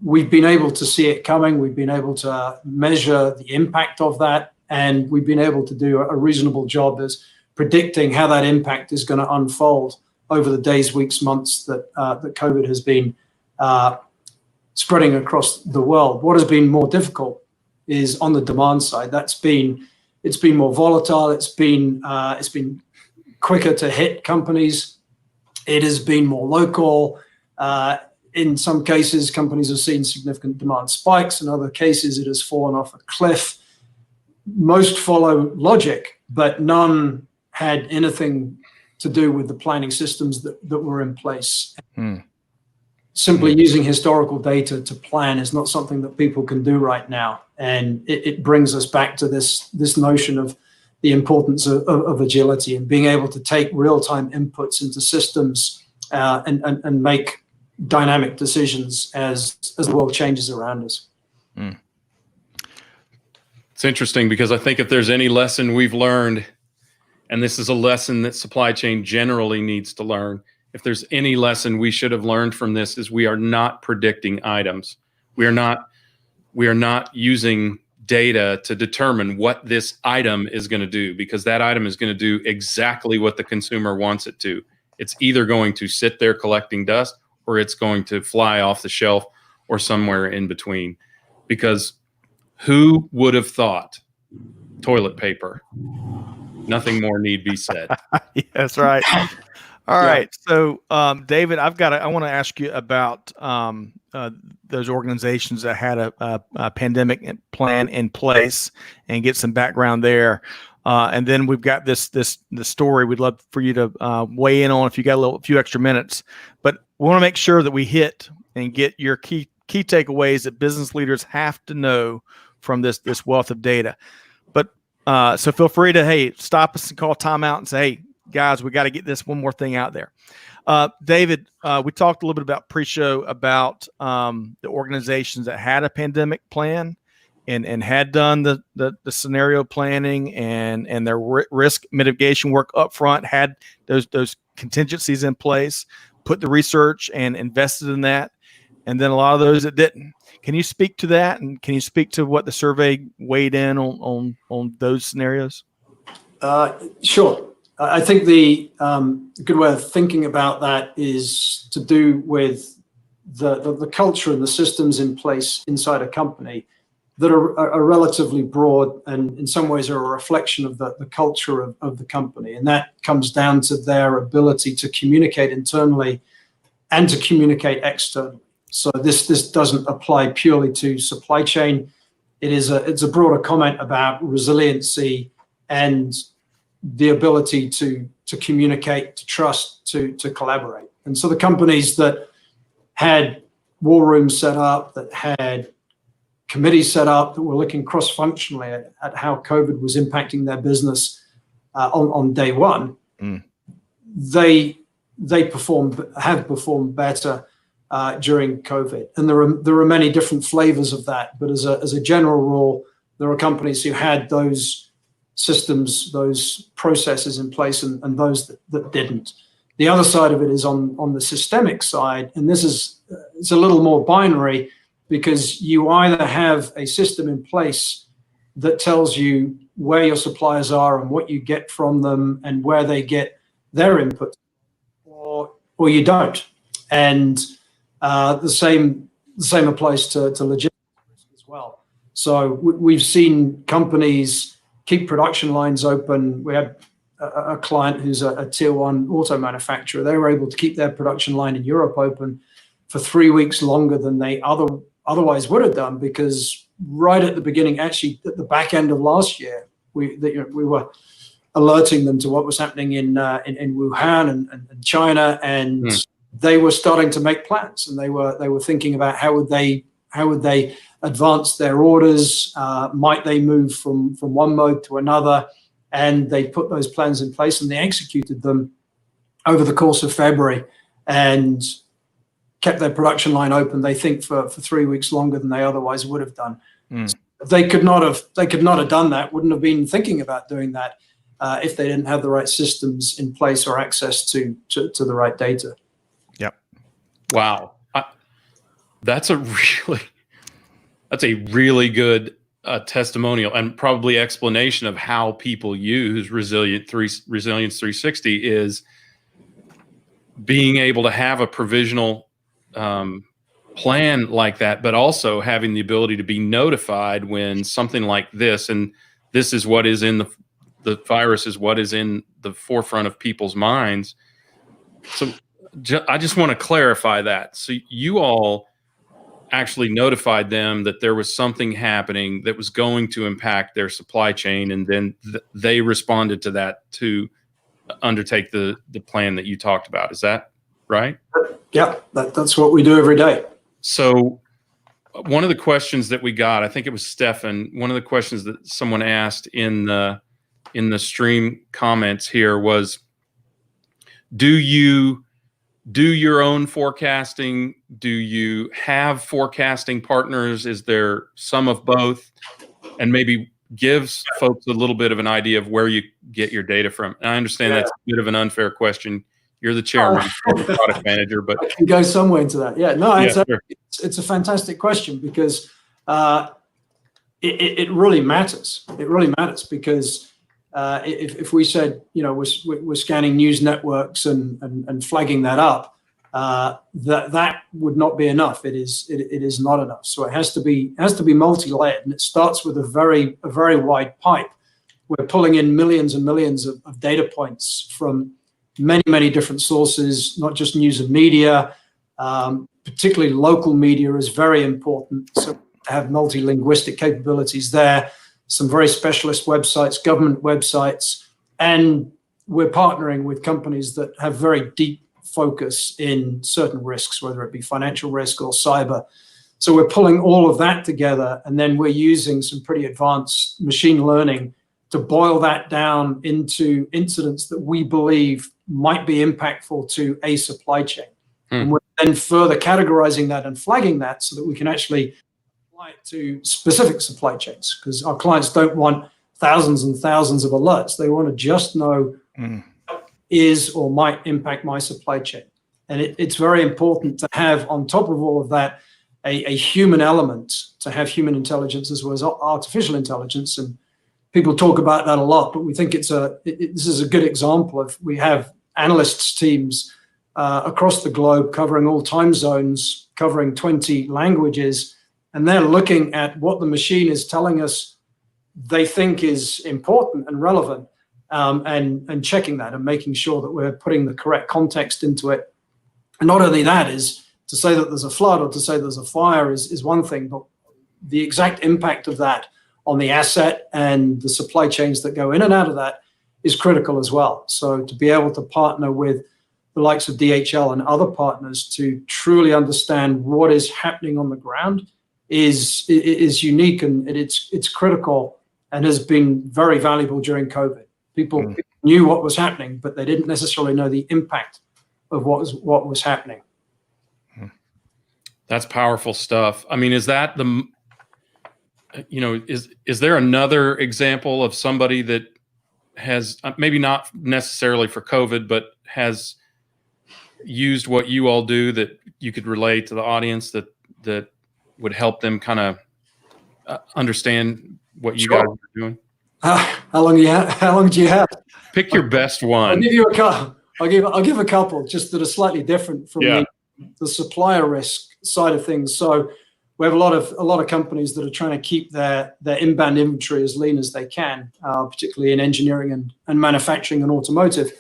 Speaker 3: We've been able to see it coming. We've been able to measure the impact of that, and we've been able to do a reasonable job as predicting how that impact is going to unfold over the days, weeks, months that COVID has been spreading across the world. What has been more difficult is on the demand side. It's been more volatile. It's been quicker to hit companies. It has been more local. In some cases, companies have seen significant demand spikes. In other cases, it has fallen off a cliff. Most follow logic, but none had anything to do with the planning systems that were in place. Simply using historical data to plan is not something that people can do right now. And it brings us back to this notion of the importance of agility and being able to take real-time inputs into systems and make dynamic decisions as the world changes around us.
Speaker 2: It's interesting because I think if there's any lesson we've learned, and this is a lesson that supply chain generally needs to learn, if there's any lesson we should have learned from this, is we are not predicting items. We are not using data to determine what this item is going to do, because that item is going to do exactly what the consumer wants it to. It's either going to sit there collecting dust, or it's going to fly off the shelf, or somewhere in between. Because who would have thought toilet paper? Nothing more need be said.
Speaker 1: Yeah, that's right. All right. So, David, I want to ask you about those organizations that had a pandemic plan in place and get some background there. And then we've got the story we'd love for you to weigh in on if you got a few extra minutes. But we want to make sure that we hit and get your key takeaways that business leaders have to know from this wealth of data. But so feel free to, stop us and call timeout and say, hey, guys, we got to get this one more thing out there. David, we talked a little bit about pre-show about the organizations that had a pandemic plan and had done the scenario planning and their risk mitigation work up front, had those contingencies in place, put the research and invested in that, and then a lot of those that didn't. Can you speak to that, and can you speak to what the survey weighed in on those scenarios?
Speaker 3: Sure. I think the good way of thinking about that is to do with the culture and the systems in place inside a company that are relatively broad and in some ways are a reflection of the culture of the company. And that comes down to their ability to communicate internally and to communicate externally. So this doesn't apply purely to supply chain. It's a broader comment about resiliency and the ability to communicate, to trust, to collaborate. And so the companies that had war rooms set up, that had committees set up, that were looking cross-functionally at how COVID was impacting their business on day one, they have performed better during COVID. And there are many different flavors of that. But as a general rule, there are companies who had those systems, those processes in place, and those that didn't. The other side of it is on the systemic side, and this is it's a little more binary, because you either have a system in place that tells you where your suppliers are and what you get from them and where they get their input, or you don't. And the same applies to logistics as well. So we've seen companies keep production lines open. We had a client who's a tier 1 auto manufacturer. They were able to keep their production line in Europe open for 3 weeks longer than they otherwise would have done, because right at the beginning, actually at the back end of last year, we were alerting them to what was happening in Wuhan and China, and they were starting to make plans, and they were thinking about how would they advance their orders, might they move from one mode to another, and they put those plans in place and they executed them over the course of February and kept their production line open, they think, for 3 weeks longer than they otherwise would have done. So they could not have done that, wouldn't have been thinking about doing that if they didn't have the right systems in place or access to the right data.
Speaker 1: Yep.
Speaker 2: Wow. That's a really good testimonial and probably explanation of how people use Resilience 360 is being able to have a provisional plan like that, but also having the ability to be notified when something like this, and this is what is in the virus, is what is in the forefront of people's minds. So I just want to clarify that. So you all actually notified them that there was something happening that was going to impact their supply chain, and then they responded to that to undertake the plan that you talked about. Is that right?
Speaker 3: Yeah, that's what we do every day.
Speaker 2: So one of the questions that we got, I think it was Stefan, one of the questions that someone asked in the stream comments here was, do you do your own forecasting? Do you have forecasting partners? Is there some of both? And maybe gives folks a little bit of an idea of where you get your data from. And I understand that's a bit of an unfair question. You're the chairman, the product manager, but
Speaker 3: I can go somewhere into that. Yeah, no,
Speaker 2: yeah,
Speaker 3: it's a fantastic question, because it really matters. It really matters, because if we said, we're scanning news networks and flagging that up, that would not be enough. It is not enough. So it has to be multi-layered, and it starts with a very wide pipe. We're pulling in millions and millions of data points from many different sources, not just news and media. Particularly local media is very important. So to have multilinguistic capabilities there, some very specialist websites, government websites, and we're partnering with companies that have very deep focus in certain risks, whether it be financial risk or cyber. So we're pulling all of that together, and then we're using some pretty advanced machine learning to boil that down into incidents that we believe might be impactful to a supply chain. And we're then further categorizing that and flagging that so that we can actually apply it to specific supply chains, because our clients don't want thousands and thousands of alerts. They want to just know what is or might impact my supply chain. And it's very important to have, on top of all of that, a human element, to have human intelligence as well as artificial intelligence. And people talk about that a lot, but we think this is a good example of, we have analysts teams across the globe covering all time zones, covering 20 languages, and they're looking at what the machine is telling us they think is important and relevant, and checking that and making sure that we're putting the correct context into it. And not only that, is to say that there's a flood or to say there's a fire is one thing, but the exact impact of that on the asset and the supply chains that go in and out of that is critical as well. So to be able to partner with the likes of DHL and other partners to truly understand what is happening on the ground is unique, and it's critical, and has been very valuable during COVID. People knew what was happening, but they didn't necessarily know the impact of what was happening.
Speaker 2: That's powerful stuff. I mean, is that is there another example of somebody that has, maybe not necessarily for COVID, but has used what you all do that you could relate to the audience that would help them kind of understand what you guys are doing?
Speaker 3: How long do you have?
Speaker 2: Pick your best one.
Speaker 3: I'll give you a couple. I'll give a couple just that are slightly different from the supplier risk side of things. So we have a lot of companies that are trying to keep their inbound inventory as lean as they can, particularly in engineering and manufacturing and automotive.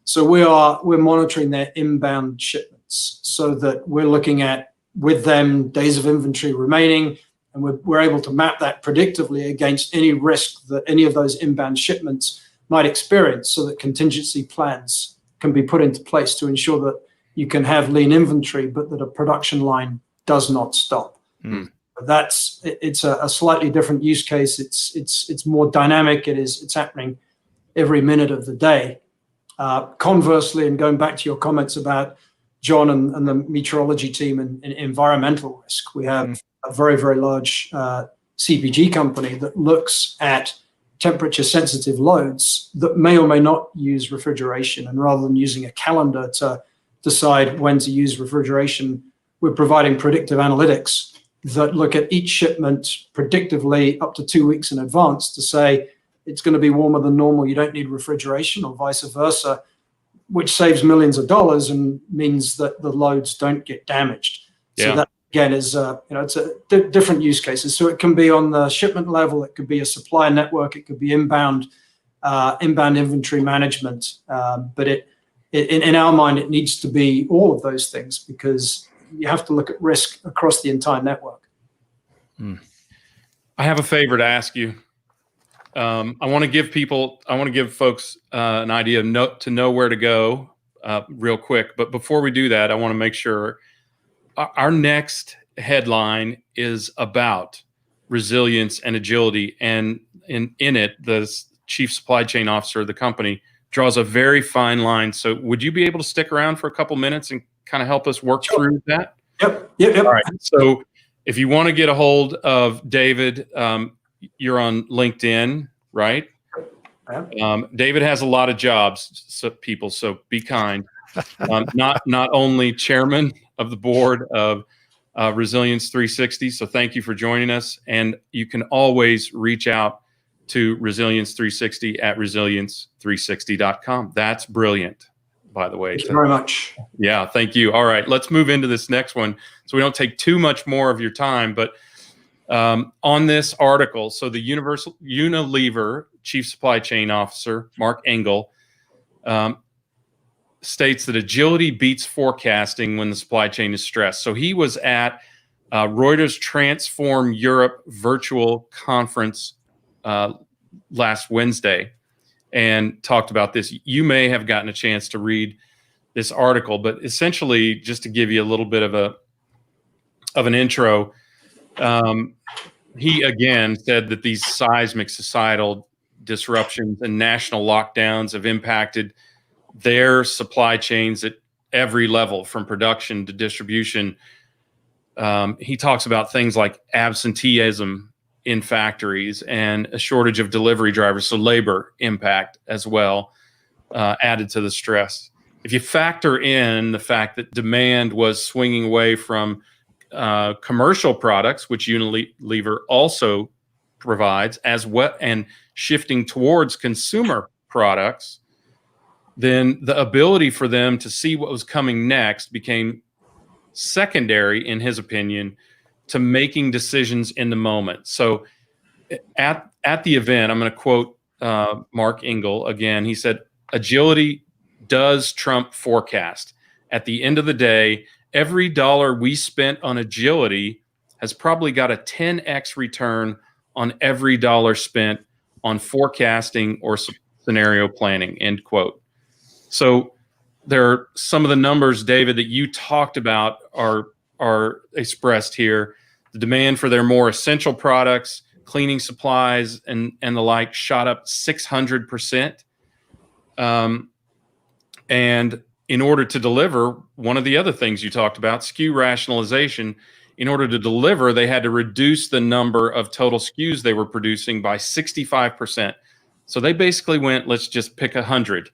Speaker 3: So we're monitoring their inbound shipments so that we're looking at with them days of inventory remaining, and we're able to map that predictively against any risk that any of those inbound shipments might experience, so that contingency plans can be put into place to ensure that you can have lean inventory, but that a production line does not stop. It's a slightly different use case. It's more dynamic. It's happening every minute of the day. Conversely, and going back to your comments about John and the meteorology team and environmental risk, we have a very, very large CPG company that looks at temperature sensitive loads that may or may not use refrigeration. And rather than using a calendar to decide when to use refrigeration, we're providing predictive analytics that look at each shipment predictively up to 2 weeks in advance to say it's going to be warmer than normal, you don't need refrigeration, or vice versa, which saves millions of dollars and means that the loads don't get damaged. So that again is it's a different use cases. So it can be on the shipment level, it could be a supplier network, it could be inbound inventory management. But in our mind, it needs to be all of those things, because you have to look at risk across the entire network.
Speaker 2: I have a favor to ask you. I want to give folks an idea to know where to go real quick. But before we do that, I want to make sure our next headline is about resilience and agility. And in it, the chief supply chain officer of the company draws a very fine line. So would you be able to stick around for a couple minutes and kind of help us work through that?
Speaker 3: Yep.
Speaker 2: All right. So if you want to get a hold of David, you're on LinkedIn, right? David has a lot of jobs, so be kind. Not only chairman of the board of Resilience360, so thank you for joining us. And you can always reach out to Resilience360 at resilience360.com. That's brilliant, by the way.
Speaker 3: Thank you very much.
Speaker 2: Yeah, thank you. All right, let's move into this next one so we don't take too much more of your time. But on this article, so the Unilever Chief Supply Chain Officer, Mark Engel, states that agility beats forecasting when the supply chain is stressed. So he was at Reuters Transform Europe virtual conference last Wednesday and talked about this. You may have gotten a chance to read this article, but essentially, just to give you a little bit of an intro, he again said that these seismic societal disruptions and national lockdowns have impacted their supply chains at every level, from production to distribution. He talks about things like absenteeism in factories and a shortage of delivery drivers, so labor impact as well, added to the stress. If you factor in the fact that demand was swinging away from commercial products, which Unilever also provides, as well, and shifting towards consumer products, then the ability for them to see what was coming next became secondary, in his opinion, to making decisions in the moment. So at the event, I'm going to quote Mark Engel again. He said, "Agility does trump forecast. At the end of the day, every dollar we spent on agility has probably got a 10x return on every dollar spent on forecasting or scenario planning," end quote. So there are some of the numbers, David, that you talked about are expressed here. The demand for their more essential products, cleaning supplies, and the like shot up 600%. And in order to deliver, one of the other things you talked about, SKU rationalization, in order to deliver, they had to reduce the number of total SKUs they were producing by 65%. So they basically went, let's just pick 100.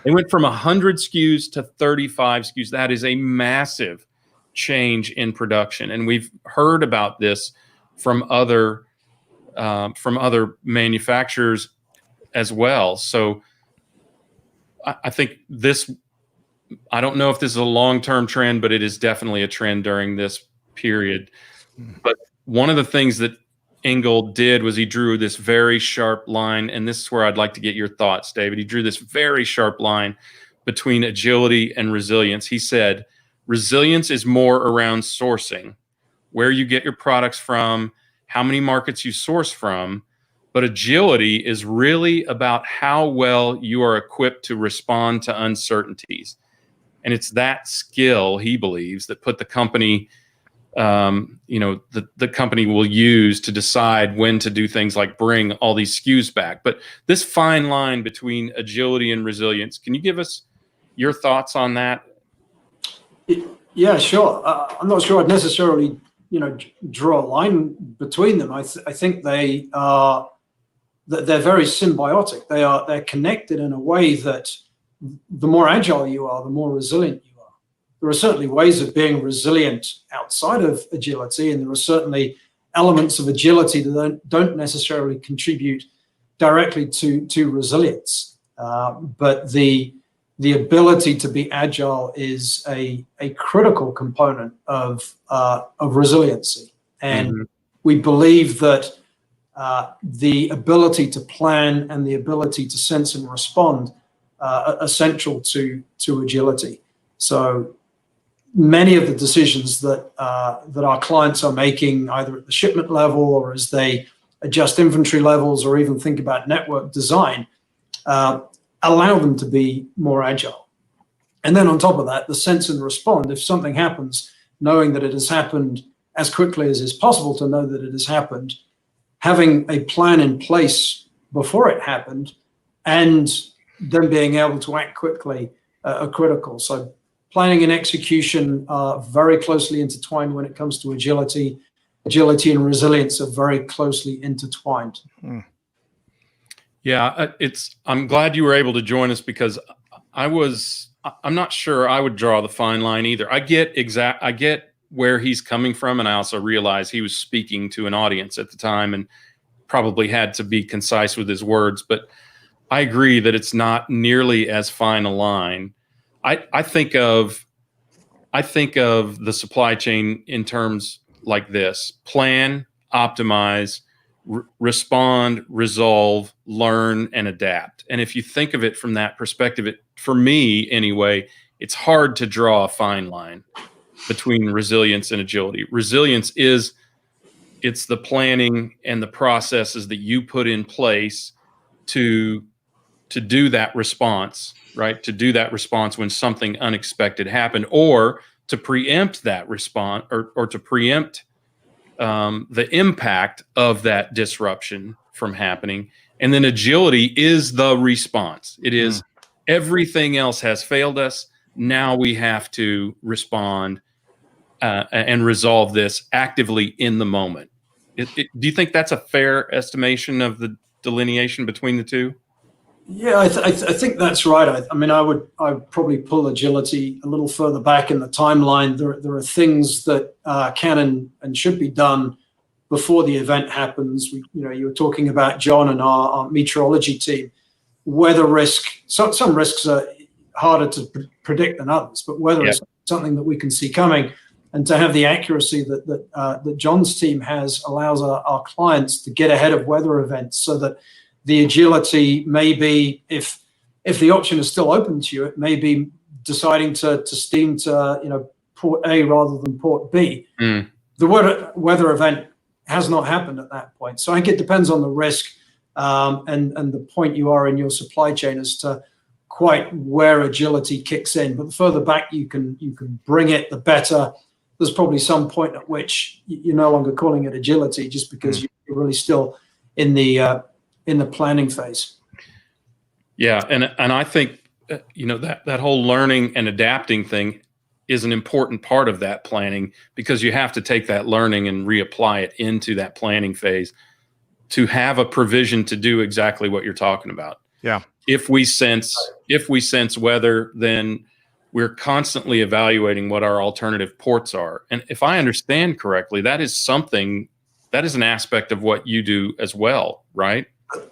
Speaker 2: They went from 100 SKUs to 35 SKUs. That is a massive change in production, and we've heard about this from other manufacturers as well. So I think this, I don't know if this is a long-term trend, but it is definitely a trend during this period. But one of the things that Ingold did was he drew this very sharp line, and this is where I'd like to get your thoughts, David. He drew this very sharp line between agility and resilience. He said, resilience is more around sourcing, where you get your products from, how many markets you source from, but agility is really about how well you are equipped to respond to uncertainties. And it's that skill, he believes, that put the company, the company will use to decide when to do things like bring all these SKUs back. But this fine line between agility and resilience, can you give us your thoughts on that?
Speaker 3: Yeah, sure. I'm not sure I'd necessarily, draw a line between them. I think they're very symbiotic. They're connected in a way that the more agile you are, the more resilient you are. There are certainly ways of being resilient outside of agility, and there are certainly elements of agility that don't necessarily contribute directly to resilience. But the ability to be agile is a critical component of resiliency. And we believe that the ability to plan and the ability to sense and respond are essential to agility. So many of the decisions that our clients are making, either at the shipment level or as they adjust inventory levels or even think about network design, allow them to be more agile. And then on top of that, the sense and respond. If something happens, knowing that it has happened as quickly as is possible to know that it has happened, having a plan in place before it happened, and then being able to act quickly are critical. So planning and execution are very closely intertwined when it comes to agility. Agility and resilience are very closely intertwined.
Speaker 2: Yeah, I'm glad you were able to join us, because I'm not sure I would draw the fine line either. I get where he's coming from, and I also realize he was speaking to an audience at the time and probably had to be concise with his words, but I agree that it's not nearly as fine a line. I think of the supply chain in terms like this: plan, optimize, respond, resolve, learn, and adapt. And if you think of it from that perspective, for me anyway, it's hard to draw a fine line between resilience and agility. Resilience it's the planning and the processes that you put in place to do that response, right? To do that response when something unexpected happened, or to preempt that response, or to preempt the impact of that disruption from happening. And then agility is the response. It is everything else has failed us. Now we have to respond and resolve this actively in the moment. Do you think that's a fair estimation of the delineation between the two?
Speaker 3: Yeah, I think that's right. I mean, I'd probably pull agility a little further back in the timeline. There are things that can and should be done before the event happens. You were talking about John and our meteorology team. Weather risk. Some risks are harder to predict than others, but weather is something that we can see coming. And to have the accuracy that John's team has allows our clients to get ahead of weather events, so that the agility may be, if the option is still open to you, it may be deciding to steam to port A rather than port B. The weather event has not happened at that point. So I think it depends on the risk and the point you are in your supply chain as to quite where agility kicks in. But the further back you can bring it, the better. There's probably some point at which you're no longer calling it agility, just because you're really still in the planning phase.
Speaker 2: Yeah, and I think that whole learning and adapting thing is an important part of that planning, because you have to take that learning and reapply it into that planning phase to have a provision to do exactly what you're talking about.
Speaker 1: Yeah.
Speaker 2: if we sense weather, then we're constantly evaluating what our alternative ports are. And if I understand correctly, that is an aspect of what you do as well, right?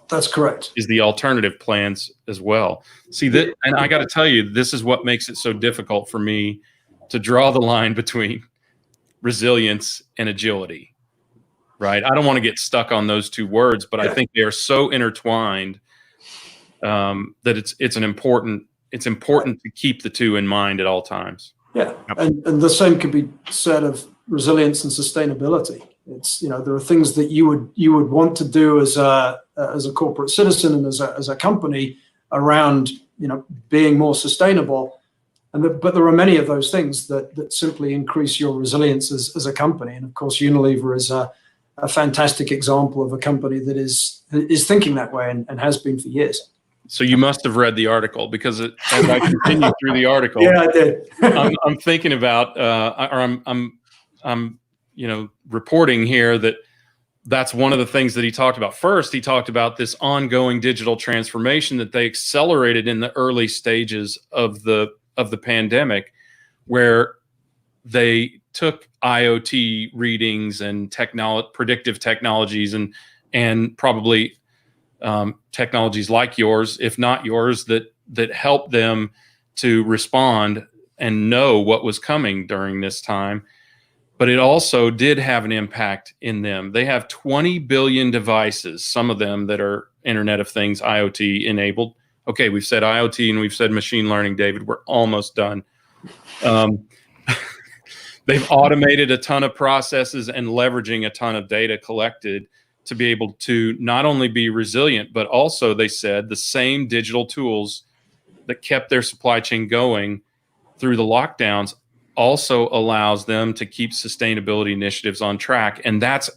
Speaker 3: That's correct.
Speaker 2: Is the alternative plans as well. See that, and I got to tell you, this is what makes it so difficult for me to draw the line between resilience and agility, right? I don't want to get stuck on those two words, but I think they are so intertwined that it's important to keep the two in mind at all times.
Speaker 3: Yeah, and the same could be said of resilience and sustainability. It's, there are things that you would want to do as a corporate citizen and as a company around being more sustainable, but there are many of those things that simply increase your resilience as a company. And of course, Unilever is a fantastic example of a company that is thinking that way and has been for years.
Speaker 2: So you must have read the article, because as I continue through the article,
Speaker 3: yeah, I did.
Speaker 2: I'm thinking about, I'm reporting here that's one of the things that he talked about. First, he talked about this ongoing digital transformation that they accelerated in the early stages of the pandemic, where they took IoT readings and predictive technologies and probably technologies like yours, if not yours, that helped them to respond and know what was coming during this time. But it also did have an impact in them. They have 20 billion devices, some of them that are Internet of Things, IoT enabled. Okay, we've said IoT and we've said machine learning, David. We're almost done. They've automated a ton of processes and leveraging a ton of data collected to be able to not only be resilient, but also, they said, the same digital tools that kept their supply chain going through the lockdowns also allows them to keep sustainability initiatives on track. And that's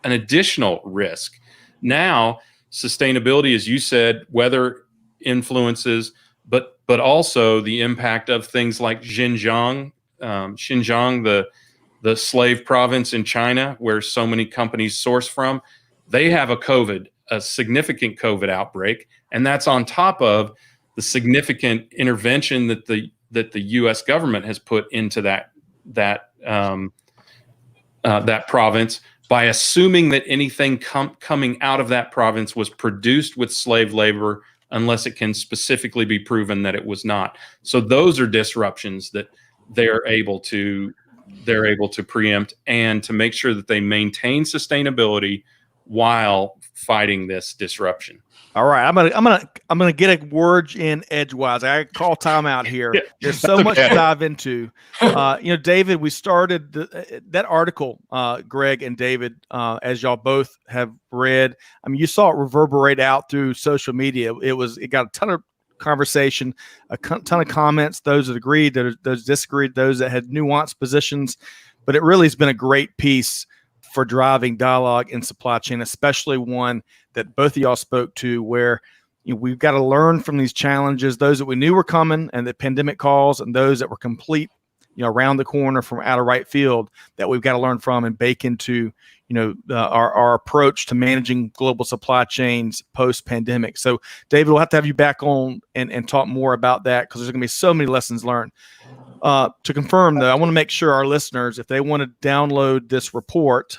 Speaker 2: an additional risk. Now, sustainability, as you said, weather influences, but also the impact of things like Xinjiang, the slave province in China, where so many companies source from. They have a significant COVID outbreak, and that's on top of the significant intervention that the U.S. government has put into that province, by assuming that anything coming out of that province was produced with slave labor, unless it can specifically be proven that it was not. So those are disruptions that they're able to preempt, and to make sure that they maintain sustainability while fighting this disruption.
Speaker 1: All right, I'm gonna get a word in edgewise. I call timeout here. Yeah, there's so much to dive into. David, we started that article, Greg and David, as y'all both have read. I mean, you saw it reverberate out through social media. It got a ton of conversation, a ton of comments. Those that agreed, those disagreed, those that had nuanced positions. But it really has been a great piece for driving dialogue in supply chain, especially one that both of y'all spoke to, where we've got to learn from these challenges, those that we knew were coming and the pandemic calls, and those that were complete, around the corner from out of right field, that we've got to learn from and bake into, our approach to managing global supply chains post-pandemic. So, David, we'll have to have you back on and talk more about that, because there's going to be so many lessons learned. To confirm, though, I want to make sure our listeners, if they want to download this report,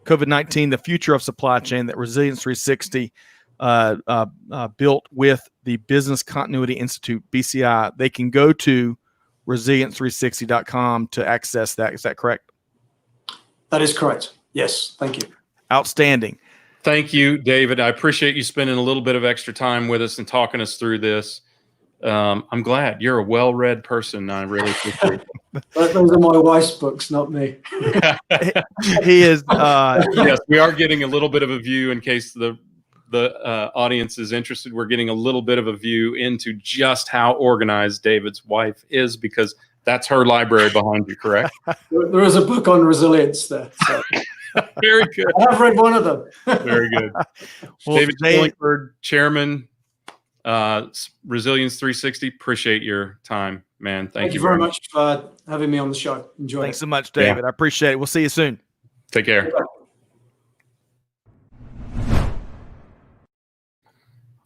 Speaker 1: COVID-19, the Future of Supply Chain, that Resilience360 built with the Business Continuity Institute, BCI, they can go to resilience360.com to access that. Is that correct?
Speaker 3: That is correct. Yes. Thank you.
Speaker 1: Outstanding.
Speaker 2: Thank you, David. I appreciate you spending a little bit of extra time with us and talking us through this. I'm glad you're a well-read person. I really appreciate it.
Speaker 3: Those are my wife's books, not me.
Speaker 1: He is.
Speaker 2: Yes, we are getting a little bit of a view, in case the audience is interested. We're getting a little bit of a view into just how organized David's wife is, because that's her library behind you, correct?
Speaker 3: There is a book on resilience there. So.
Speaker 2: Very good.
Speaker 3: I have read one of them.
Speaker 2: Very good. Well, David Shillingford, Chairman, Resilience360. Appreciate your time, man. Thank you
Speaker 3: very much for having me on the show. Enjoy.
Speaker 1: Thanks so much, David. Yeah. I appreciate it. We'll see you soon.
Speaker 2: Take care.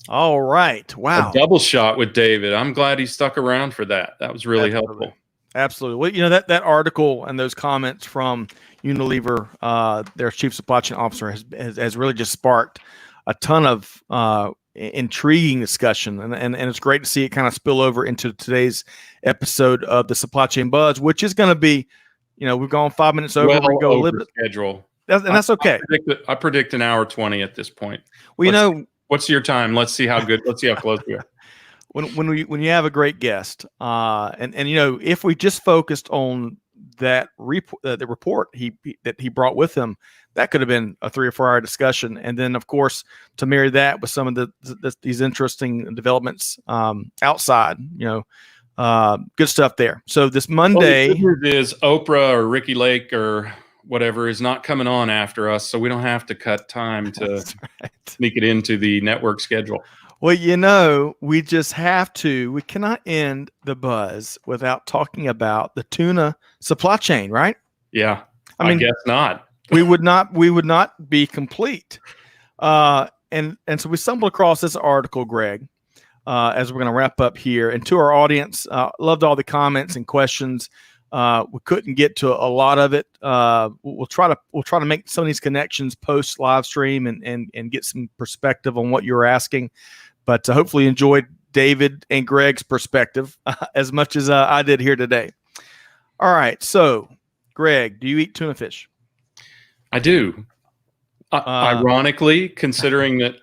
Speaker 1: All right. Wow.
Speaker 2: A double shot with David. I'm glad he stuck around for that. That was really helpful.
Speaker 1: Absolutely. Well, you know, that article and those comments from Unilever, their chief supply chain officer, has really just sparked a ton of intriguing discussion, and it's great to see it kind of spill over into today's episode of the Supply Chain Buzz, which is going to be, you know, we've gone 5 minutes over.
Speaker 2: Well
Speaker 1: We go a little bit
Speaker 2: schedule,
Speaker 1: that's okay.
Speaker 2: I predict an hour 20 at this point.
Speaker 1: Well, you know,
Speaker 2: what's your time? Let's see how close we are.
Speaker 1: When you have a great guest, and you know, if we just focused on that the report that he brought with him, that could have been a 3 or 4 hour discussion. And then, of course, to marry that with some of these interesting developments outside, you know, good stuff there. So this Monday,
Speaker 2: well, the good news is Oprah or Ricky Lake or whatever is not coming on after us, so we don't have to cut time to sneak it into the network schedule.
Speaker 1: Well, you know, we cannot end the buzz without talking about the tuna supply chain, right?
Speaker 2: Yeah.
Speaker 1: I mean,
Speaker 2: guess not.
Speaker 1: we would not be complete. And so we stumbled across this article, Greg, as we're going to wrap up here. And to our audience, loved all the comments and questions. We couldn't get to a lot of it. We'll try to make some of these connections post live stream and get some perspective on what you were asking. But hopefully you enjoyed David and Greg's perspective as much as I did here today. All right. So, Greg, do you eat tuna fish?
Speaker 2: I do. Ironically, considering that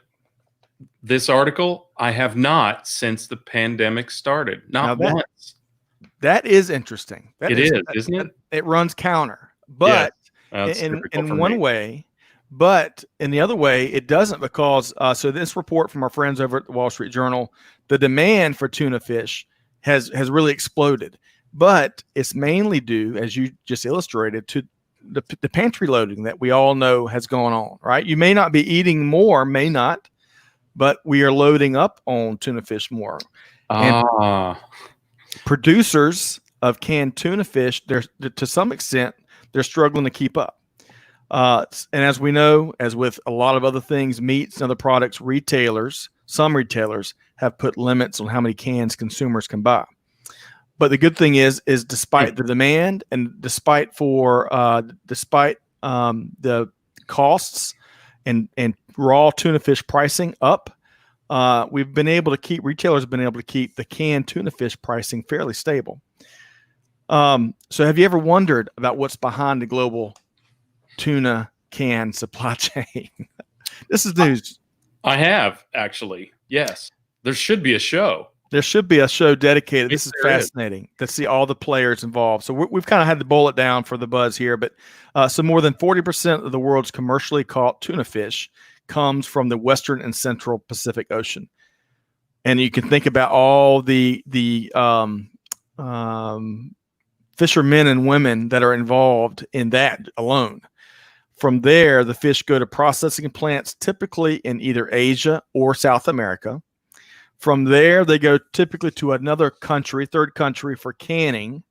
Speaker 2: this article, I have not since the pandemic started. Not once.
Speaker 1: That is interesting.
Speaker 2: Isn't it?
Speaker 1: It runs counter. But in one way, but in the other way, it doesn't, because so this report from our friends over at the Wall Street Journal, the demand for tuna fish has really exploded. But it's mainly due, as you just illustrated, to the pantry loading that we all know has gone on, right? You may not be eating more, but we are loading up on tuna fish more. And producers of canned tuna fish, to some extent, they're struggling to keep up. And as we know, as with a lot of other things, meats and other products, some retailers have put limits on how many cans consumers can buy. But the good thing is despite the demand and despite the costs and raw tuna fish pricing up, retailers have been able to keep the canned tuna fish pricing fairly stable. So have you ever wondered about what's behind the global tuna can supply chain? This is news.
Speaker 2: I have, actually. Yes. There should be a show. There
Speaker 1: should be a show dedicated. This is fascinating to see all the players involved. So we've kind of had to boil it down for the buzz here, but so more than 40% of the world's commercially caught tuna fish comes from the Western and Central Pacific Ocean. And you can think about all the fishermen and women that are involved in that alone. From there, the fish go to processing plants, typically in either Asia or South America. From there, they go typically to another country, third country, for canning.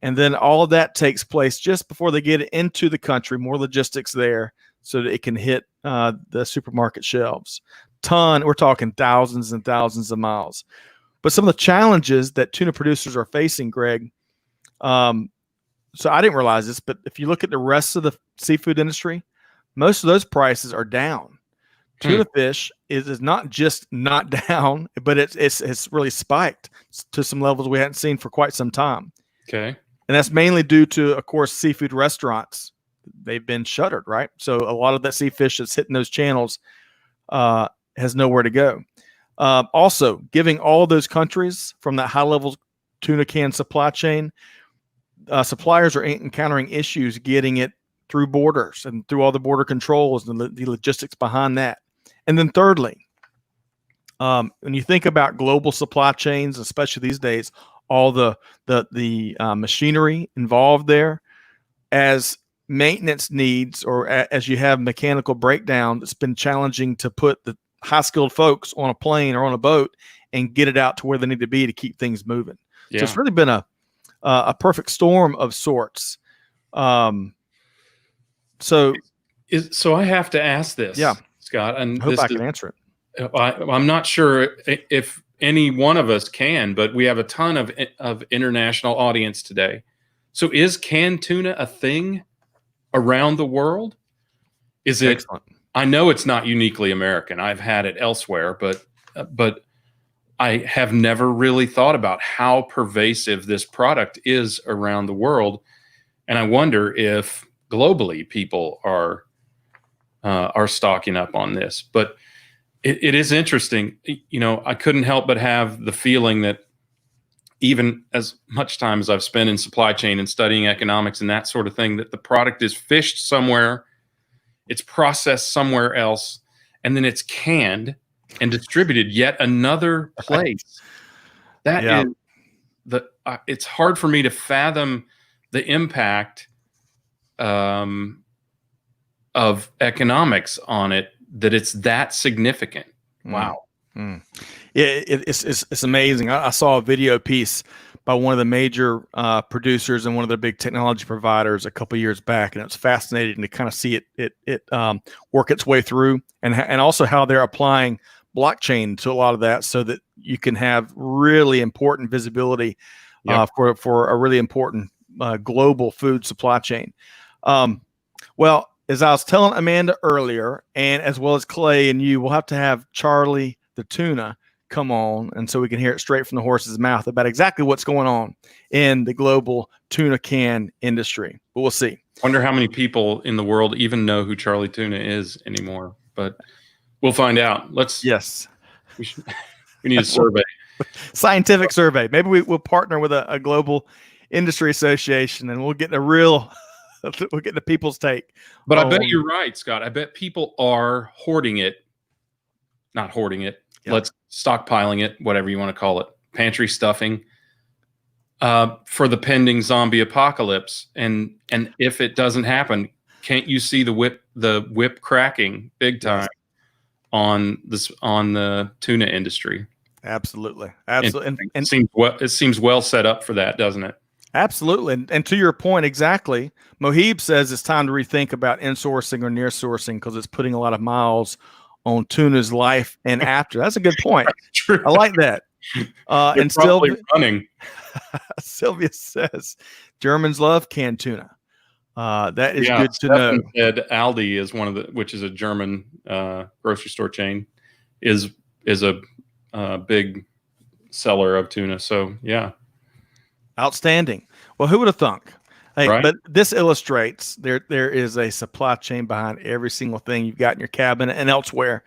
Speaker 1: And then all of that takes place just before they get into the country, more logistics there, so that it can hit the supermarket shelves. We're talking thousands and thousands of miles. But some of the challenges that tuna producers are facing, Greg, so I didn't realize this, but if you look at the rest of the seafood industry, most of those prices are down. Tuna fish is not just not down, but it's really spiked to some levels we hadn't seen for quite some time.
Speaker 2: Okay.
Speaker 1: And that's mainly due to, of course, seafood restaurants. They've been shuttered, right? So a lot of that sea fish that's hitting those channels has nowhere to go. Also, giving all those countries from that high-level tuna can supply chain, suppliers are encountering issues getting it through borders and through all the border controls and the logistics behind that. And then thirdly, when you think about global supply chains, especially these days, all the machinery involved there, as maintenance needs or as you have mechanical breakdown, it's been challenging to put the high-skilled folks on a plane or on a boat and get it out to where they need to be to keep things moving. Yeah. So it's really been a perfect storm of sorts. So
Speaker 2: I have to ask this,
Speaker 1: yeah,
Speaker 2: Scott, and
Speaker 1: I hope I can answer it.
Speaker 2: I'm not sure if any one of us can, but we have a ton of international audience today. So is canned tuna a thing around the world? Is it?
Speaker 1: Excellent.
Speaker 2: I know it's not uniquely American. I've had it elsewhere, but I have never really thought about how pervasive this product is around the world, and I wonder if globally people are stocking up on this. But it is interesting. You know, I couldn't help but have the feeling that even as much time as I've spent in supply chain and studying economics and that sort of thing, that the product is fished somewhere, it's processed somewhere else, and then it's canned and distributed yet another place. That is it's hard for me to fathom the impact of economics on it, that it's that significant. Wow.
Speaker 1: It's amazing. I saw a video piece by one of the major producers and one of the big technology providers a couple of years back, and it's fascinating to kind of see it work its way through, and also how they're applying blockchain to a lot of that, so that you can have really important visibility for a really important global food supply chain. Well, as I was telling Amanda earlier, and as well as Clay and you, we'll have to have Charlie the tuna come on, and so we can hear it straight from the horse's mouth about exactly what's going on in the global tuna can industry. But we'll see.
Speaker 2: Wonder how many people in the world even know who Charlie Tuna is anymore. But we'll find out.
Speaker 1: Yes.
Speaker 2: We need a survey.
Speaker 1: Scientific survey. Maybe we'll partner with a global industry association, and we'll get we'll get the people's take.
Speaker 2: But I bet you're right, Scott. I bet people are hoarding it. Not hoarding it. Yep. Let's stockpiling it, whatever you want to call it, pantry stuffing, for the pending zombie apocalypse. And if it doesn't happen, can't you see the whip cracking big time on the tuna industry?
Speaker 1: Absolutely.
Speaker 2: And it seems well set up for that, doesn't it?
Speaker 1: Absolutely. And to your point, exactly. Mohib says it's time to rethink about insourcing or near sourcing, because it's putting a lot of miles on tuna's life and after. That's a good point.
Speaker 2: True.
Speaker 1: I like that. And
Speaker 2: Sylvia running.
Speaker 1: Sylvia says Germans love canned tuna. That is good to
Speaker 2: Stefan
Speaker 1: know.
Speaker 2: Said Aldi is which is a German grocery store chain, is a big seller of tuna. So yeah,
Speaker 1: outstanding. Well, who would have thunk? Hey,
Speaker 2: right?
Speaker 1: But this illustrates there is a supply chain behind every single thing you've got in your cabinet and elsewhere.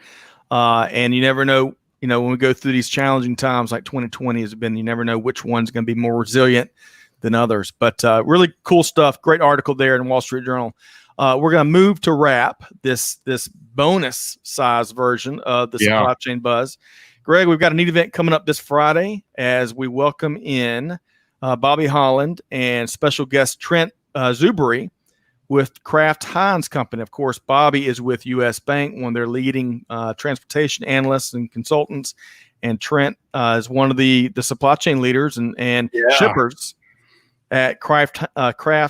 Speaker 1: And you never know, when we go through these challenging times like 2020 has been, you never know which one's going to be more resilient than others. But really cool stuff. Great article there in Wall Street Journal. We're going to move to wrap this bonus size version of the Supply Chain Buzz. Greg, we've got a neat event coming up this Friday as we welcome in Bobby Holland and special guest Trent Zuberi with Kraft Heinz Company. Of course, Bobby is with U.S. Bank, one of their leading transportation analysts and consultants, and Trent is one of the supply chain leaders and shippers at Kraft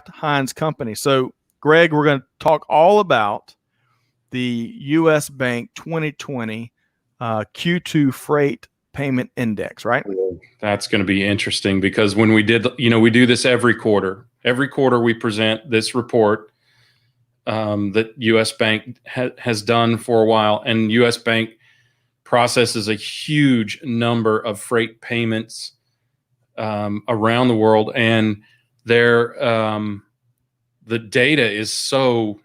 Speaker 1: Heinz Company. So, Greg, we're going to talk all about the U.S. Bank 2020 Q2 Freight Payment Index, right?
Speaker 2: That's going to be interesting, because when we do this every quarter. Every quarter we present this report that U.S. Bank has done for a while, and U.S. Bank processes a huge number of freight payments around the world, and the data is so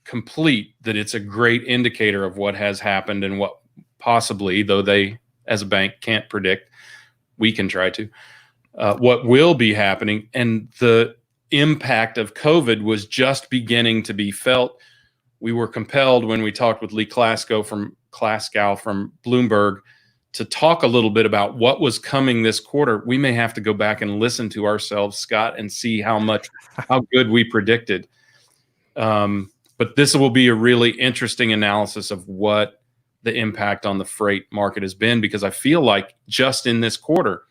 Speaker 2: complete that it's a great indicator of what has happened and what possibly, though they as a bank can't predict, we can try to, what will be happening. And the impact of COVID was just beginning to be felt. We were compelled, when we talked with Lee Klaskow from Bloomberg, to talk a little bit about what was coming this quarter. We may have to go back and listen to ourselves, Scott, and see how good we predicted. But this will be a really interesting analysis of what the impact on the freight market has been, because I feel like just in this quarter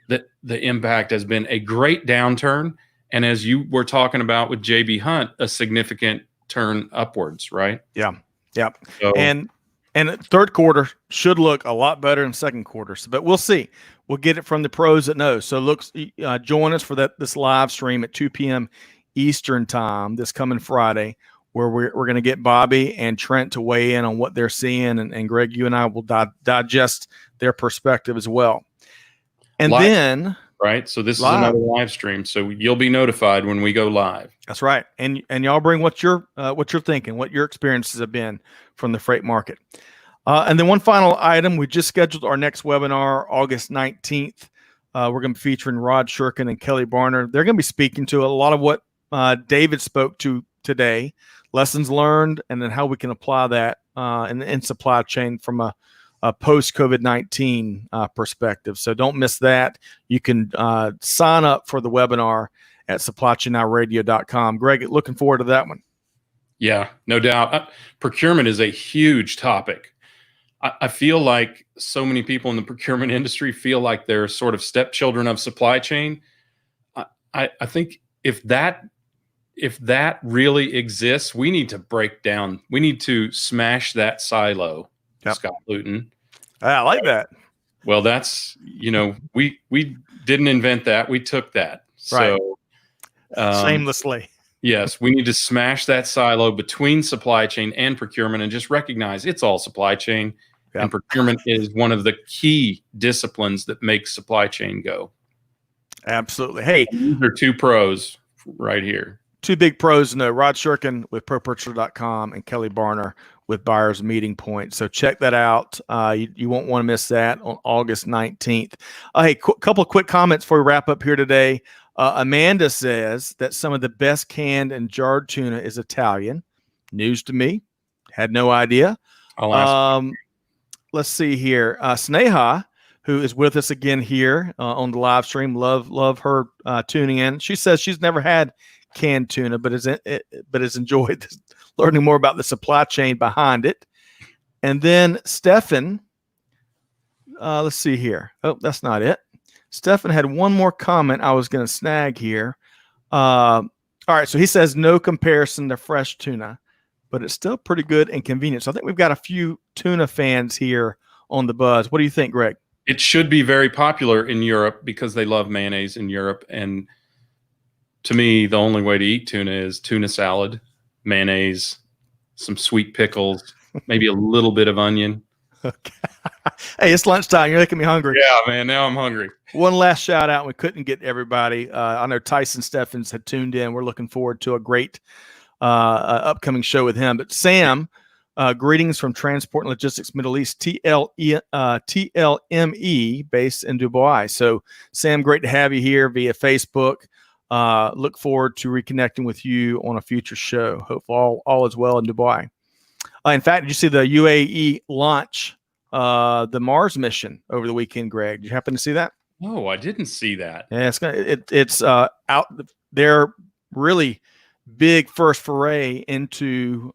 Speaker 2: that the impact has been a great downturn. And as you were talking about with JB Hunt, a significant turn upwards, right?
Speaker 1: Yeah. Yeah.
Speaker 2: So,
Speaker 1: and And third quarter should look a lot better than second quarter. So, but we'll see. We'll get it from the pros that know. So join us for this live stream at 2 p.m. Eastern time this coming Friday, where we're going to get Bobby and Trent to weigh in on what they're seeing. And Greg, you and I will digest their perspective as well. And
Speaker 2: live,
Speaker 1: then
Speaker 2: right. So this
Speaker 1: live.
Speaker 2: is another live stream. So you'll be notified when we go live.
Speaker 1: That's right. And y'all bring what you're thinking, what your experiences have been from the freight market. And then one final item, we just scheduled our next webinar, August 19th. We're going to be featuring Rod Sherkin and Kelly Barner. They're going to be speaking to a lot of what David spoke to today, lessons learned, and then how we can apply that in supply chain from a post-COVID-19 perspective. So don't miss that. You can sign up for the webinar at supplychainnow.radio.com. Greg, looking forward to that one.
Speaker 2: Yeah, no doubt. Procurement is a huge topic. I feel like so many people in the procurement industry feel like they're sort of stepchildren of supply chain. I think if that really exists, we need to break down. We need to smash that silo, yep. Scott Luton.
Speaker 1: I like that.
Speaker 2: Well, that's, we didn't invent that. We took that.
Speaker 1: Right.
Speaker 2: So
Speaker 1: shamelessly.
Speaker 2: Yes, we need to smash that silo between supply chain and procurement and just recognize it's all supply chain. Yep. And procurement is one of the key disciplines that makes supply chain go.
Speaker 1: Absolutely. Hey,
Speaker 2: these are two pros right here.
Speaker 1: Two big pros to know: Rod Sherkin with ProPurchaser.com and Kelly Barner with Buyers Meeting Point. So check that out. You won't want to miss that on August 19th. Hey, couple of quick comments before we wrap up here today. Amanda says that some of the best canned and jarred tuna is Italian. News to me. Had no idea.
Speaker 2: I'll ask.
Speaker 1: Let's see here. Sneha, who is with us again here on the live stream. Love her tuning in. She says she's never had canned tuna, but has enjoyed learning more about the supply chain behind it. And then Stefan, let's see here. Oh, that's not it. Stefan had one more comment I was going to snag here. All right, so he says no comparison to fresh tuna, but it's still pretty good and convenient. So I think we've got a few tuna fans here on the buzz. What do you think, Greg?
Speaker 2: It should be very popular in Europe because they love mayonnaise in Europe. And to me, the only way to eat tuna is tuna salad, mayonnaise, some sweet pickles, maybe a little bit of onion.
Speaker 1: Okay. Hey, it's lunchtime. You're making me hungry.
Speaker 2: Yeah, man. Now I'm hungry.
Speaker 1: One last shout out. We couldn't get everybody. I know Tyson Steffens had tuned in. We're looking forward to a great upcoming show with him. But Sam, greetings from Transport and Logistics Middle East, TLME, based in Dubai. So, Sam, great to have you here via Facebook. Look forward to reconnecting with you on a future show. Hope all is well in Dubai. In fact, did you see the UAE launch the Mars mission over the weekend, Greg? Did you happen to see that?
Speaker 2: No, I didn't see that.
Speaker 1: Yeah, it's out. Their really big first foray into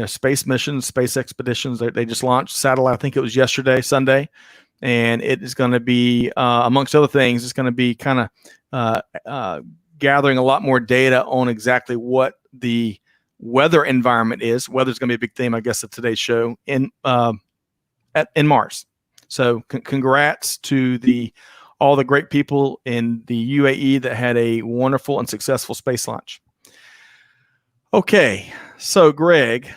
Speaker 1: space missions, space expeditions. They just launched satellite. I think it was Sunday, and it is going to be amongst other things. It's going to be kind of gathering a lot more data on exactly what the weather environment is. Weather is going to be a big theme, I guess, of today's show in Mars. So congrats to all the great people in the UAE that had a wonderful and successful space launch. Okay, so Greg,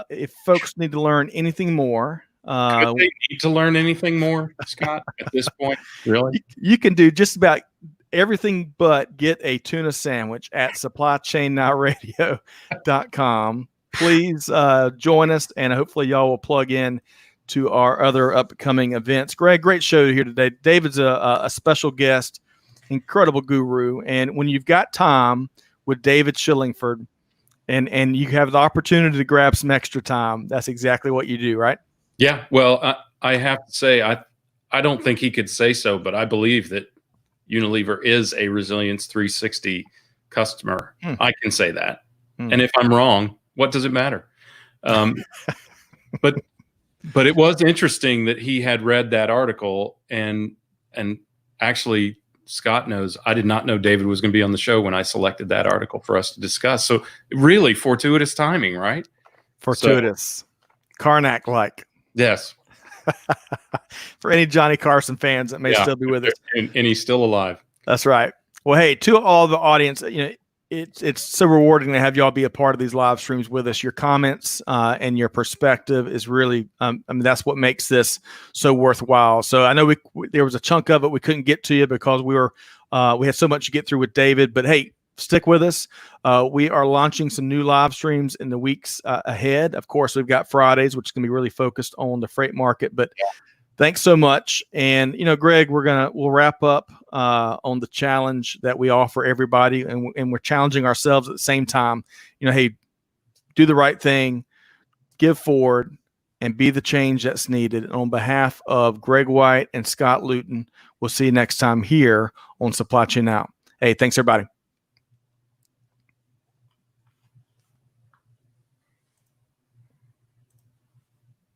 Speaker 1: if folks need to learn anything more,
Speaker 2: could they need to learn anything more, Scott, at this point? Really?
Speaker 1: You can do just about everything but get a tuna sandwich at supplychainnowradio.com. Please join us, and hopefully y'all will plug in to our other upcoming events. Greg, great show here today. David's a special guest, incredible guru. And when you've got time with David Shillingford and you have the opportunity to grab some extra time, that's exactly what you do, right?
Speaker 2: Yeah. Well, I have to say, I don't think he could say so, but I believe that Unilever is a Resilience360 customer. I can say that. And if I'm wrong, what does it matter? But it was interesting that he had read that article, and actually Scott knows I did not know David was going to be on the show when I selected that article for us to discuss. So really fortuitous timing, right?
Speaker 1: Fortuitous. Karnak-like.
Speaker 2: Yes.
Speaker 1: For any Johnny Carson fans that may still be with us.
Speaker 2: And he's still alive.
Speaker 1: That's right. Well, hey, to all the audience, it's so rewarding to have y'all be a part of these live streams with us. Your comments and your perspective is really, that's what makes this so worthwhile. So I know there was a chunk of it we couldn't get to you because we had so much to get through with David, but hey, stick with us. We are launching some new live streams in the weeks ahead. Of course, we've got Fridays, which is going to be really focused on the freight market, but thanks so much. And, Greg, we'll wrap up on the challenge that we offer everybody. And we're challenging ourselves at the same time. Hey, do the right thing, give forward, and be the change that's needed. And on behalf of Greg White and Scott Luton, we'll see you next time here on Supply Chain Now. Hey, thanks, everybody.